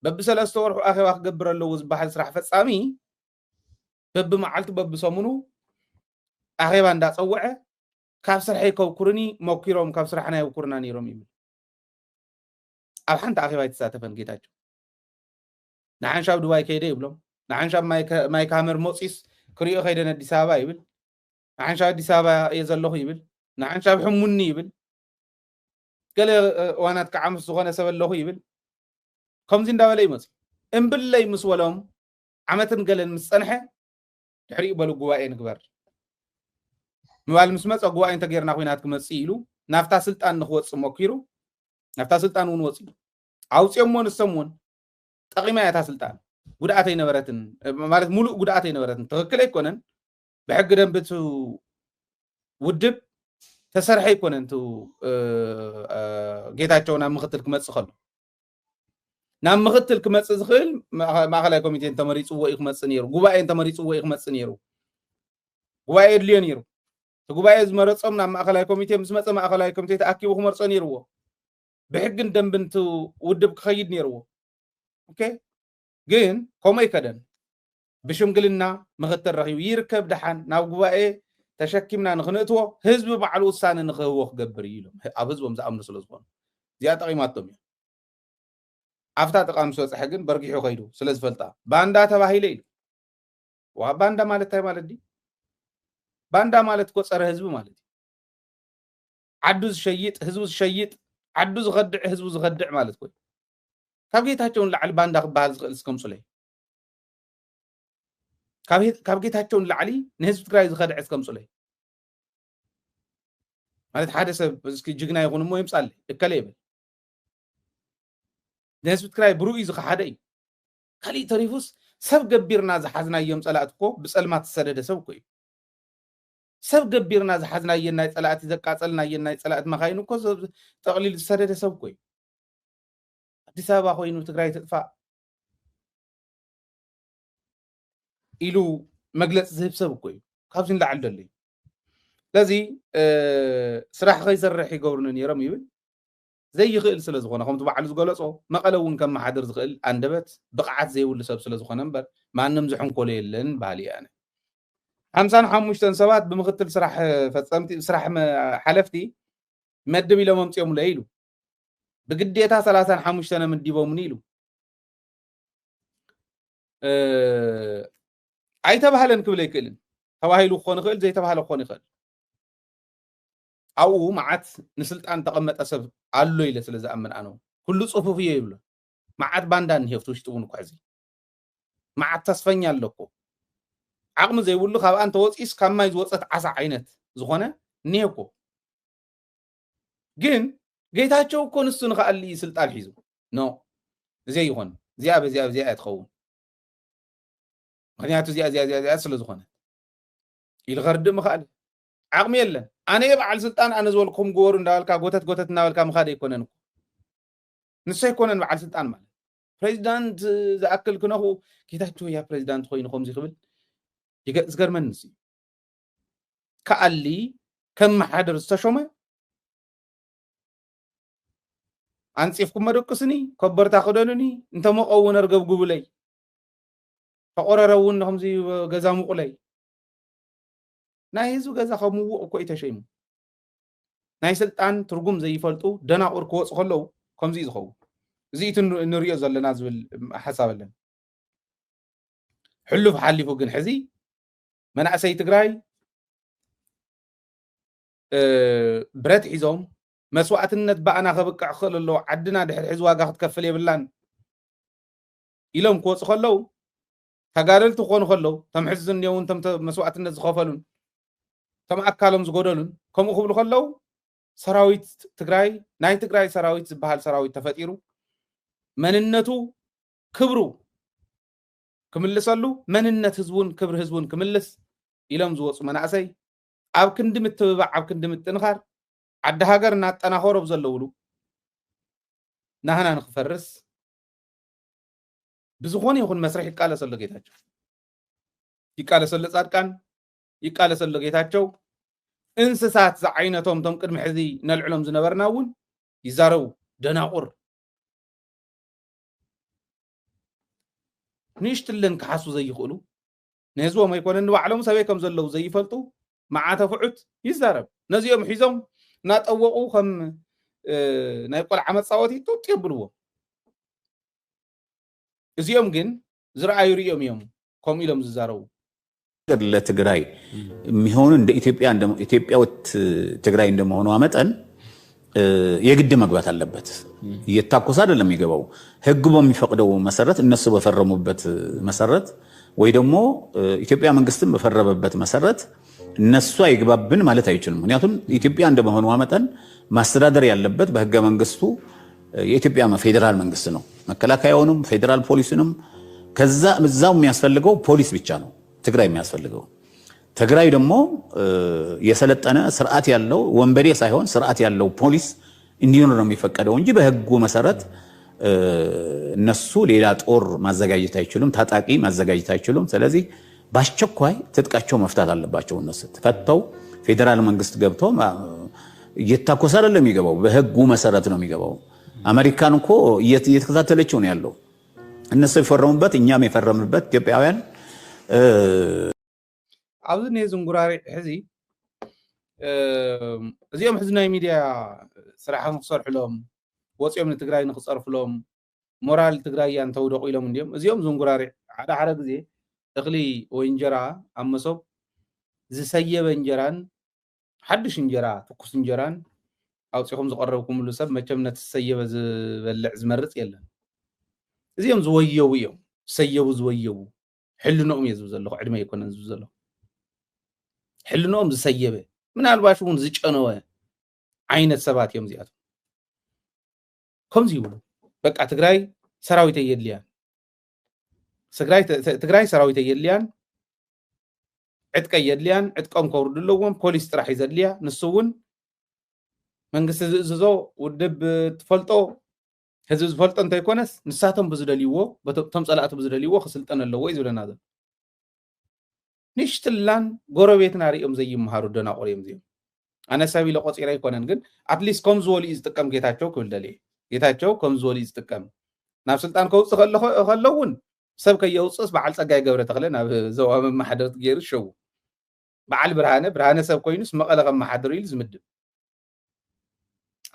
ببسلاسته ورخ اخيبا خغبرلو وزبحال سراح فصامي ببمعلت ببسمنو اخيبا اندا صوعه كاب سرحي كوكرني موكيروم كاب سرحنا يوكرنا نيروم يمل اب حنت اخيبا يتساتفن جيتاچو نحن شاب دواي كيده يبلم نحن شاب ماي كامير موصيس كريو خيدنا اديس ابا يبل نحن شاب اديس ابا يزلخ يبل نحن شاب حموني يبل قال وانا تكعمس زغونه سبلخ يبل كمزين داولا يمس امبل يمس ولهم عمتن قالن مسنحه تحريق بلو غواي نكبر موال مسمص غواي انت غيرنا خوينات كمصيلو نافتا سلطان نخوص موكيرو نافتا سلطان ونوصي عاوصيمون السمون تقيما ياتا سلطان غداتي نبرتن ማለት ሙሉ غداتي نبرتن تككل يكونن بحق دنبت ودب تسرح يكونن تو ጌታቸውና ምክትል ክመጽ خل نام مختل كمص زخيل ማእከላይ ኮሚቴ ተመሪጽዎ ይክመጽ ነይሩ ጉባኤ ተመሪጽዎ ይክመጽ ነይሩ ጉባኤ ድልዮ ነይሩ ጉባኤ ዝመረጾም ናብ ማእከላይ ኮሚቴ ምስ መጽ ማእከላይ ኮሚቴ ተኣኪቡ ክመርጾ ነይሩዎ بحقن دنبنت ودب خيد نيرو اوكي ግን كومي كدن بشمغلنا مختر رخيو يركب دحان ناو غوائي تشكيمنا نخنتو حزب بعل وسان نخوو خغبر يلو اب حزبهم زامن سلازبون زيا تقيماتهم افتا تقام سو صحغن برغيحو خيدو سلازفلطا باندا تباهيلي وا باندا مالت تاي مالت دي باندا مالت كو صره حزب مالت عدوز شيط حزب شيط عدو زغدع حزب زغدع مالت كوي كاب جيتاچون لعل باندا خبال اسكم سلي كاب جيتاچون لعلي نحزب تግራይ ዝخدع اسكم سلي مالت حدا سب اسكي جغنا يكون مو يمصال اكليبل نحزب تግራይ بروئي زخ حداي خلي تريفوس سب غبيرنا زحزنا يوم صلاتكو بصلمات تسدد سب كوي سب غبيرنا زحزنا يناي صلات زقاصلنا يناي صلات مخاينو كو تقليل تسدد سب كوي አዲስ አበባ ሆይኑ ትግራይ ተጥፋ ኢሉ መግለጽ ዝህብ ሰብ እኮ እዩ ካብዚን ላዓል ደሊ ስለዚ ስራሕ ከይሰርሕ ይገብሩን ነይሮም ይብል ዘይኽእል ስለ ዝኾነ ከምቲ በዓሉ ዝገለጾ መቐለ እውን ከም ማሓደር ዝኽእል አንደበት ብቕዓት ዘይብሉ ሰብ ስለ ዝኾነ እምበር ማንም ዝሕንኮሎ የለን ባህሊ ኣነ 55 ሰባት ብምክትል ስራሕ ፈጸምቲ ስራሕ ሓለፍቲ መድብ ኢሎም ኣምፅኦም ለይሉ بقديتا 35 سنه مديبهم نيلو اي تبهلن كبل يكلن تواهيلو خون خيل زي تبهل خون خيل او معت نسلطان تقمط اسب الله يله سلازا امن انو كل صفوف يبل معت باندان هفتوش تون قازي معت تسفنيا لكو عقم زي يقول خاب انت وصيس كماي زوصت عسى عينت زخونه نيكو جن ጌታቸው እኮ ንሱን ኻሊ ስልጣን ሒዙ ኖ እዚያ ይሆን እዚያ በዚያ ያትኸውን ምክንያቱ እዚያ ስለ ዝኾነ ይልኸርድ ምኻል ዓቕሚ የለን ኣነ የበዓል ስልጣን ኣነ ዝበልኩም ግበሩ እንዳበልካ ጎተት እናበልካ ምኻደ ይኮነን እኮ ንሱ ይኮነን በዓል ስልጣን ማለት ፕሬዚዳንት ዝኣክል ክነኹ ጌታቸው ያ ፕሬዚዳንት ኮይኑ ከምዚ ክብል ዝገርመን ንሱ ከኣሊ ከም ማሓደር ዝተሾመ አንጽፍኩም መደቅስኒ ከበርታ خدنني እንተ መቀውን እርገብጉብለይ ተቆረረውን ከምዚ ገዛ ሙቁለይ ናይ ህዝብ ገዛ ከምው እኮ ይተሸይሙ ናይ ስልጣን ትርጉም ዘይፈልጡ ደናቁር ክወጽ ከለው ከምዚ ይዝኸው እዚ ንሪኦ ዘለና ዝብል ሓሳብ አለን ሕሉፍ ሓሊፉ ግን ሕዚ መናእሰይ ትግራይ ብረት ሒዞም مسواتنت بانا خبقع خللو عدنا دحر حز واغا ክትከፍል يبلان ኢሎም ክወጽ ከለው ተጋደልቱ ኮኑ ከለው ተምሕዝን የውን ተም መስዋዕትነት ዝኸፈሉን ተም አካሎም ዝጎደሉን ከምኡ ክብሉ ከለው ሰራዊት ትግራይ ናይ ትግራይ ሰራዊት ዝበሃል ሰራዊት ተፈጢሩ መንነቱ ክብሩ ክምልሰሉ መንነት ህዝቡን ክብር ህዝቡን ክምልስ ኢሎም ዝወጽ መናእሰይ ኣብ ክንዲ ምትብባዕ ኣብ ክንዲ ምጥንኻር ዓዲ ሃገር እናጠናኸሮ ብዘለውሉ ናህና ንኽፈርስ ብዝኾነ ይኹን መስርሕ ይቃለሰሎ ጌታቸው ይቃለሰሎ ጻድቃን ይቃለሰሎ ጌታቸው እንስሳት ዝዓይነቶም ቶም ቅድሚ ሕዚ ነልዕሎም ዝነበርና እውን ይዛረቡ ደናቁር ንሽትለን ክሓሱ ዘይኽእሉ ንህዝቦም ኣይኮነን ንባዕሎም ሰበይ ከም ዘለዉ ዘይፈልጡ መዓተ ፍዑት ይዛረብ ነዚኦም ሒዞም እናጠወቁ ከም ናይ ቆልዓ መፃወቲ ጡጥ የብልዎ እዚኦም ግን ዝረአዩ ርዮም እዮም ከምኡ ኢሎም ዝዛረቡ ለትግራይ የሚሆኑ እንደ ኢትዮጵያዊት ትግራይ እንደመሆኗ መጠን የግድ መግባት አለበት እየታኮሰ አይደለም የሚገባው ህግ በሚፈቅደው መሰረት እነሱ በፈረሙበት መሰረት ወይ ደግሞ ኢትዮጵያ መንግስትም በፈረመበት መሰረት እነሱ አይግባብን ማለት አይችልም ምክንያቱም ኢትዮጵያ እንደመሆኗ መጠን ማስተዳደር ያለበት በህገ መንግስቱ የኢትዮጵያ ፌደራል መንግስት ነው መከላከያውንም ፌደራል ፖሊስንም ከዛ እዛው የሚያስፈልገው ፖሊስ ብቻ ነው ትግራይ የሚያስፈልገው ትግራይ ደግሞ የሰለጠነ ስርዓት ያለው ወንበዴ ሳይሆን ስርዓት ያለው ፖሊስ እንዲኖር ነው የሚፈቀደው እንጂ በህጉ መሰረት እነሱ ሌላ ጦር ማዘጋጀት አይችሉም ታጣቂ ማዘጋጀት አይችሉም ስለዚህ ባስቸኳይ ትጥቃቸው መፍታት አለባቸው እነሱ ተፈተው ፌደራል መንግስት ገብተው እየታኮሰ አይደለም የሚገባው በህጉ መሰረት ነው የሚገባው አሜሪካን እኮ እየተከታተለችው ነው ያለው እነሱ ይፈረሙበት እኛም የፈረምንበት ኢትዮጵያውያን ኣብዚ ነ ዝንጉራሪ ሕዚ እዚኦም ሕዚ ናይ ሚድያ ስራሕ ንክሰርሕሎም ወፂኦም ንትግራይ ንክፀርፍሎም ሞራል ትግራይ ያን ተውደቁ ኢሎም እንዲኦም እዚኦም ዝንጉራሪ ሓደ ግዜ እኽሊ ወይ እንጀራ ኣብ መሶብ ዝሰየበ እንጀራን ሓድሽ እንጀራ ትኩስ እንጀራን ኣውፂኦም ዝቀረብኩምሉ ሰብ መቸም ነቲ ዝሰየበ ዝበልዕ ዝመርፅ የለን እዚኦም ዝወየቡ እዮም ሰየቡ ዝወየቡ ሕልኖም እየ ዝብል ዘለኹ ዕድመ ኣይኮነን ዝብል ዘለኹ ሕልኖም ዝሰየበ ምናልባሽ እውን ዝጨነወ ዓይነት ሰባት እዮም እዚኣቶም ከምዚ ይብሉ በቃ ትግራይ ሰራዊት የድልያን ትግራይ ሰራዊት የድልያን ዕጥቀ የድልያን ዕጥቆም ከውርዱ ኣለዎም ፖሊስ ጥራሕ ይዘድልያ ንሱ እውን መንግስቲ ዝእዝዞ ውድብ ትፈልጦ ህዝቢ ዝፈልጦ እንተይኮነስ ንሳቶም ብዝደልይዎ ቶም ፀላእቲ ብዝደልይዎ ክስልጠን ኣለዎ እዩ ዝብለና ዘሎ ንሽትላን ጎረቤትና ሪኦም ዘይመሃሩ ደናቆር እዮም እዚኦም ኣነ ሰብ ኢለ ቆፂረ ኣይኮነን ግን ኣትሊስት ከም ዝበሉ እዩ ዝጥቀም ጌታቸው ክብል ደልየ ጌታቸው ከም ዝበሉ እዩ ዝጥቀም ናብ ስልጣን ከውፅእ ከለውን ሰብ ከየውፅስ በዓል ፀጋይ ገብረ ተክለ ናብ ዞባ መማሓደርቲ ገይሩ ሸው በዓል ብርሃነ ሰብ ኮይኑስ መቐለ ከመሓድር ኢሉ ዝምድብ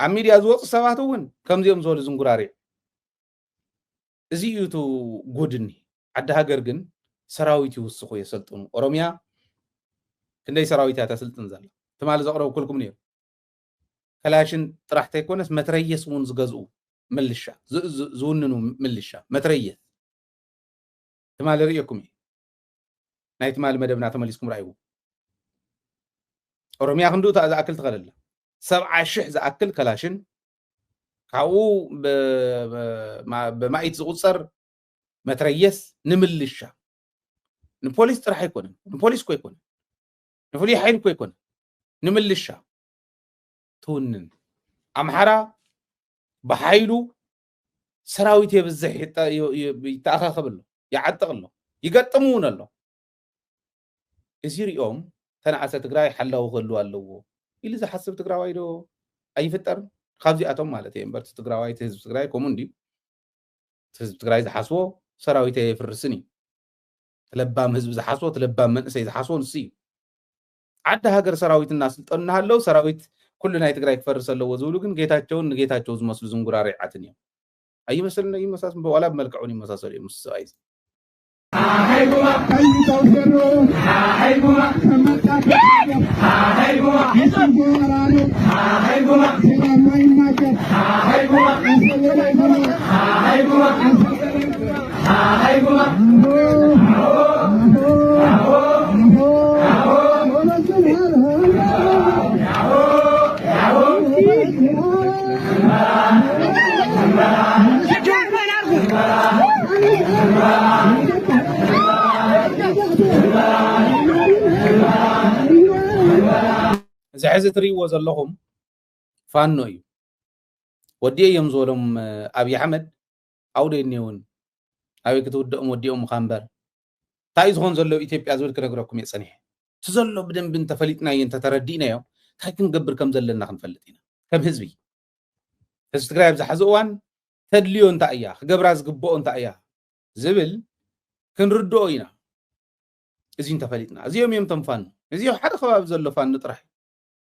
ኣብ ሚድያ ዝወፁ ሰባት እውን ከምዚኦም ዝበሉ ዝንጉራሪ እዚ እዩ ቱ ጉድኒ ዓዲ ሃገር ግን ሰራዊት ይውስኹ የሰልጥኑ ኦሮሚያ ክንደይ ሰራዊት እያ ተስልጥን ዘላ ትማሊ ዘቕረቡ ኩልኩም ነይሩ ከላሽን ጥራሕ ተይኮነስ መትረየስ እውን ዝገዝኡ ምልሻ ዝውንኑ ምልሻ መትረየስ ትማሊ ርኢኩም እዩ ናይ ትማሊ መደብና ተመሊስኩም ራእይዎ ኦሮሚያ ክንዱ ዝኣክል ትኸለላ 70,000 ዝኣክል ከላሽን ካብኡ ብማኢት ዝቁፀር መትረየስ ንምልሻ ንፖሊስ ጥራሕ ኣይኮነን ንፖሊስ ኮ ኣይኮነን ንፍሉይ ሓይል ኮ ኣይኮነን ንምልሻ ትውንን ኣምሓራ ብሓይሉ ሰራዊት የብዝሕ ይተኣኻኸብ ኣሎ ይዓጥቕ ኣሎ ይገጥሙ እውን ኣሎ እዚ ሪኦም ተናእሰ ትግራይ ሓላዊ ክህልው ኣለዎ ኢሉ ዝሓስብ ትግራዋይ ዶ ኣይፍጠርን ካብዚኣቶም ማለት እየ እምበር ትግራዋይ ህዝቢ ትግራይ ከምኡ እንድዩ ህዝቢ ትግራይ ዝሓስቦ ሰራዊት የፍርስን እዩ ትለባም ህዝቢ ዝሓስቦ ትለባም መንእሰይ ዝሓስቦ ንሱ እዩ ዓዲ ሃገር ሰራዊት እናስልጠኑ እናሃለው ሰራዊት ኩሉ ናይ ትግራይ ክፈርስ ኣለዎ ዝብሉ ግን ጌታቸውን ንጌታቸው ዝመስሉ ዝንጉራሪዓትን እዮም ኣይመስልን ይመሳሰሉ ወላ ብመልክዑን ይመሳሰሉ እዮም ምስ ሰብኣይ Hey, زحز تريو زلهم فانوي ودي يوم زولهم أبي أحمد أو دينيون أبي كتود وديهم خامبر تايز هون زلوا إثيوبيا زول كنا قرأكم يسنيه تزلوا بدن بنت فلتنا ينت تردينا يوم تايكن قبر كم زلنا خن فلتينا كم هزبي تستقرأ بزحزوان تدليون تأياه قبراز قبون تأياه زبل كن ردوينا إزين تفلتنا زيهم يوم تنفان زيهم حدا خباب زلوا فان نطرح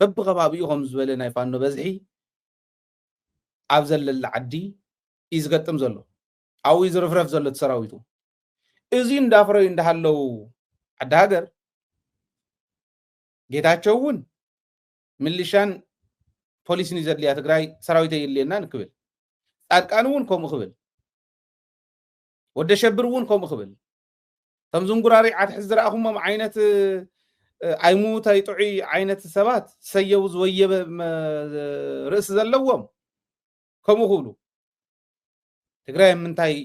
ببغى بابيهم زبلنا يفانو بزحي أفزل العدي إزقتم زلوا أو يزرفرف زلوا تسراويتو إزين دافرو يندهالو عدهاجر جيتاچوون مليشان بوليس نيزر ليا تግራይ سراويت يلينا نكبل ጻድቃንውን ከም خبل ወደ ሸብርውን ከም خبل ተምዙን ጉራሪ አትሕዝራኹም ዓይነት አይሙት አይጥዒ ዓይነት ሰባት ሰየው ዝወየበ ርእስ ዘለዎም ከም خبሉ ትግራይ ምንታይ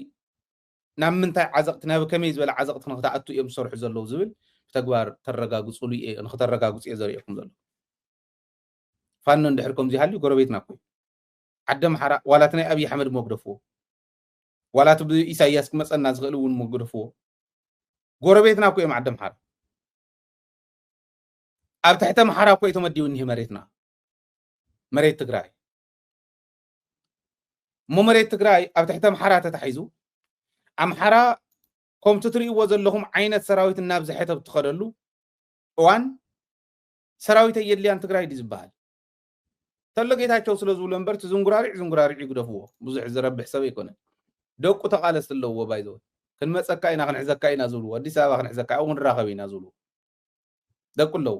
ናብ ምንታይ ዓዘቅት ናብ ከመይ ዝበለ ዓዘቅት ንኽተኣቱ እዮም ዝሰርሑ ዘለው ዝብል ተግባር ተረጋግጹሉ ንኽተረጋግጹ የዘርየኩም ዘሎ ፋኖ እንድሕርኩም ዚሃልዩ ጎረቤትና ኮይ ዓደም ሓራ ዋላትናይ አብይ አሕመድ ሞግደፍዎ ዋላት ብኢሳያስ ክመፀና ዝኽእልውን ሞግደፍዎ ጎረቤትና ኮይም ዓደም ሓራ ኣብ ትሕተ መሓራ ኮይ ተመዲውን ይህ መሬትና መሬት ትግራይ መሬት ትግራይ ኣብ ትሕተ መሓራ ተታሒዙ ኣምሓራ ከምቲ ትርእይዎ ዘለኹም ዓይነት ሰራዊት ናብ ዝሕተ ብትኸደሉ እዋን ሰራዊት የድልያን ትግራይ ዲ ዝበሃል ተለጌታቸው ስለ ዝብሉ እምበርቲ ዝንጉራሪዕ ይግደፍዎ ብዙሕ ዝረብሕ ሰብ ይኮነን ደቁ ተቃለስ ኣለዎ ባይዞ ክንመፀካ ኢና ክንሕዘካ ኢና ዝብልዎ ኣዲስ ኣበባ ክንሕዘካ او ክንራኸብ ኢና ዝብልዎ ደቁ ኣለዎ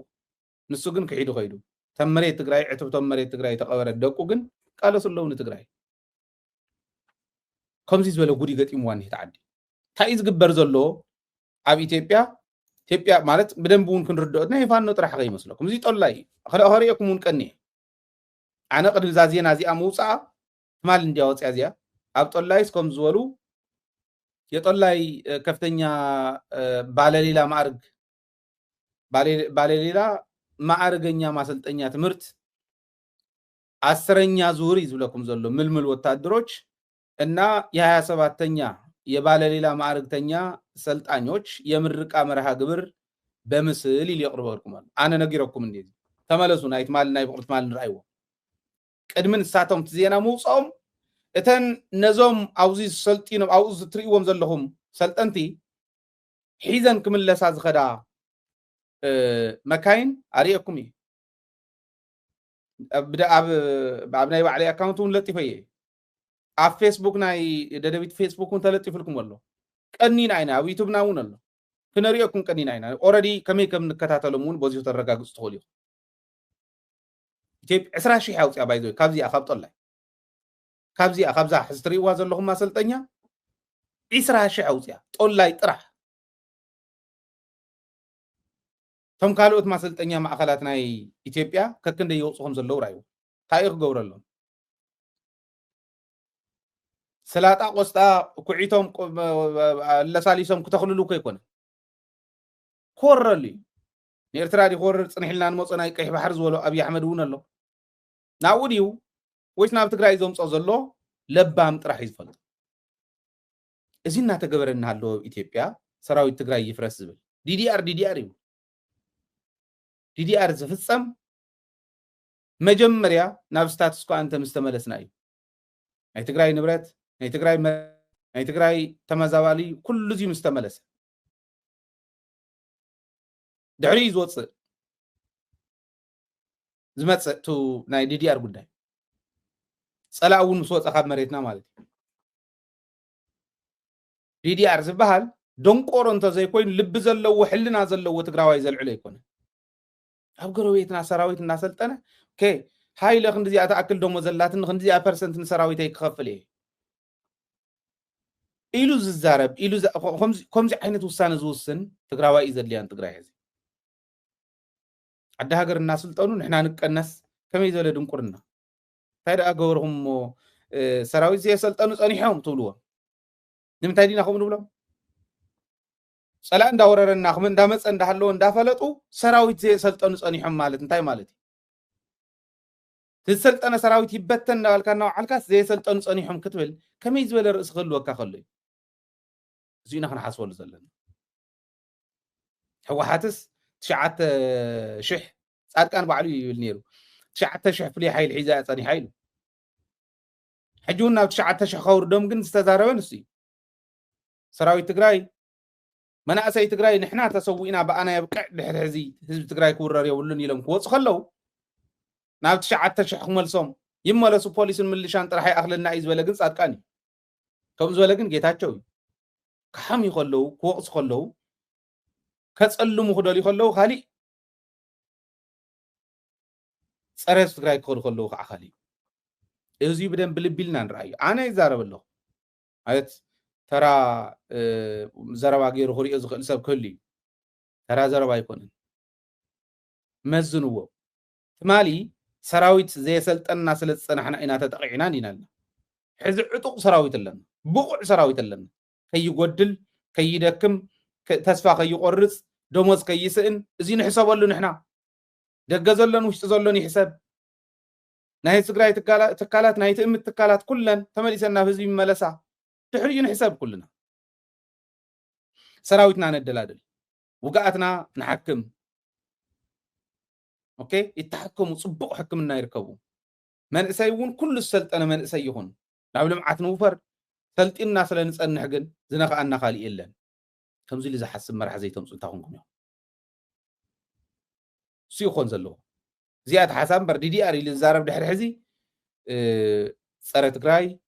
ንሱ ግን ክሒዱ ኸይዱ ተም መሬት ትግራይ ዕትብቶም መሬት ትግራይ ተቐበረ ደቁ ግን ቃለስ ኣለዎ ንትግራይ ከምዚ ዝበለ ጉዲ ገጢምዋን ይተዓዲ እንታይ ዝግበር ዘሎ ኣብ ኢትዮጵያ ማለት በደንብ እውን ክንርድኦትና ይፋኖ ጥራሕ ከይመስለኩም እዚ ጦላይ ኸሪአኩም እውን ቀኒ ኣነ ቅድሚ ዛዚና እዚኣ መውፃእ ትማል እንዲያወፅያ እዚኣ ኣብ ጦላይስ ከም ዝበሉ የጦላይ ከፍተኛ ባለሌላ ማዕርገኛ ማሰልጠኛ ትምህርት 10ኛ ዙር ይዝብለኩም ዘሎ ምልምል ወታደሮች እና የ27ኛ የባለሌላ ማዕርግተኛ ሰልጣኞች የምርቃ መርሃ ግብር በምስል ይልቅርበልኩም አነ ነጊረኩም እንደዚ ተመለሱ ናይት ማል ናይ ፍቅርት ማል ንራይዎ ቅድምን ሳቶም ዜና መውጻኦም እተን ነዞም አውዚ ሰልጢኖም አውዚ ትሪዎም ዘለኹም ሰልጠንቲ ሒዘን ክምለሳ ዝኸዳ መካይን አሪአኩም ኣብ ናይ ባዕለይ አካውንቱን ለጢፈየ ኣብ ፌስቡክ ናይ ደደቢት ፌስቡክን ተለጢፍልኩም ኣሎ ቀኒና አይና ኣብ ዩቲዩብ ናውን ኣሎ ክነሪአኩም ቀኒና አይና ኦሬዲ ከመይ ከም ንከታተሎም እውን በዚሁ ተረጋግጹ ትኾሉ ኢትዮጵያ 20000 ያውጽያ ባይዞ ካብዚያ ካብ ጦላይ ካብዛ ሕስትሪዋ ዘለኹም ማሰልጠኛ 20000 ያውጽያ ጦላይ ጥራሕ ቶም ካልኦት ማሰልጠኛ ማእኸላት ናይ ኢትዮጵያ ከክንደ ይወጽኹም ዘለው ራዩ ታሪኽ ገብረሎም ሰላጣ ቆስጣ ኩዒቶም ለሳሊሶም ክተኽልሉ ከይኮነ ኮረሊ ንኤርትራ ዲኮር ጽንሕልና ንመጽናይ ቀይሕ ባሕር ዝበሎ አብይ አሕመድ እውን ኣሎ ናውዲው ወይስ ናብ ትግራይ ዘምጾ ዘሎ ለባም ጥራሕ ይፈልጥ እዚና ተገበረና ኣሎ ኢትዮጵያ ሰራዊት ትግራይ ይፍረስ ዝብል ዲዲአር እዩ ዲዲአር ዝፍጸም መጀመሪያ ናብ ስታትስ ኮ አንተ ምስተመለስና እዩ ናይ ትግራይ ንብረት ናይ ትግራይ ተመዛባሊ ኩሉ ዚ ምስተመለሰ ድሕሪ ዝመጽእ ቱ ናይ ዲዲአር ጉዳይ ጸላውን ምስወፀ ካብ መሬትና ማለት ዲዲአር ዝበሃል ደንቆሮ እንተ ዘይኮይን ልብ ዘለዎ ሕልና ዘለዎ ትግራዋይ ዘልዕሎ ይኮነ ኣብ ጎረቤትና ሰራዊት እናሰልጠነ ሃይለ ክንዲዚኣ ተኣክል ደሞ ዘላትን ክንዲዚኣ ፐርሰንት ንሰራዊተይ ክኸፍል ኢሉ ዝዛረብ ኢሉ ከምዚ ዓይነት ውሳነ ዝውስን ትግራዋይ ዘድልያን ትግራይ ህዝቢ ዓዲ ሃገር እናሰልጠኑ ንሕና ንቀነስ ከመይ ዘለ ድንቁርና እንታይ ደኣ ገበርኩም ሰራዊት ዘሰልጠኑ ጸኒሖም ትብልዎ ንምንታይ ዲና ከም ንብሎም ጸላ እንዳወረረና ከም እንዳመፀ እንዳሃለዎ እንዳፈለጡ ሰራዊት ዘሰልጠኑ ጸኒሖም ማለት እንታይ ማለት تسلطن سراويت يبتن نالكنا وعلكاس زي سلطن صنيحهم كتبل كم يزبل رأس خلوك خلوي زينا خنا حسول زلنا هو حاتس تشعت شح صار كان بعلي يلنيرو تشعت شح فلي حيل حذاء صني حيل حجونا تشعت شح خور دوم جن استزاربن نسي سراويت تجراي منا أسي تجراي نحنا تسوينا بأنا يبقى لحزي حزب تجراي كورر يقولون يلهم كوس خلوا ناب تشعت شح ملصوم يملسو بوليسن ملشان طرحي أخلنا يزبل جن صار كاني كم زبل جن جيتاتشوي كحم يخلوا كوس خلوا كتصلوا مخدل يخلوا خالي صرس تجراي كور خلوا خالي إذا بدن بلبلنا نرأي أنا يزارب الله هات ترى زربا غير خوري إذا سب كلي ترى زربا يكون مزنوه مالي سراويت زي سلطنا سلطنا حنا إنا تتقعنا نينا حز عطق سراويت لنا بقع سراويت لنا كي يقدل كي يدكم تسفا كي يقرص دموز كي يسئن زين حساب له نحنا دغزلن وش تزلن يحسب ناي تግራይ تكالات ناي تم تكالات كلن تمليسنا في ملسا تحريين حساب كلنا سراويتنا ندلادل وقعتنا نحكم اوكي يتحكموا صبق حكمنا يركبوا من اسيون كل السلطنه من اسيون لو لمعت نوفر سلطنا سلنصنح جن زنخانا خالي يلن كمزي لي زحسب مرح زي تمص تاخونكم يوم سيخون زلو زياد حسن بر دي ار للزارب دحر حزي صره تግራይ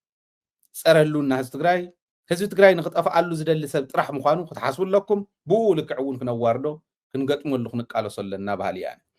صرهلونا حز تግራይ حزب تግራይ نخطفعلو زدل سب طرح مخانو كتحاسبوا لكم بو لكعون كنواردو كنغطملو كنقالو سلنا بحال يعني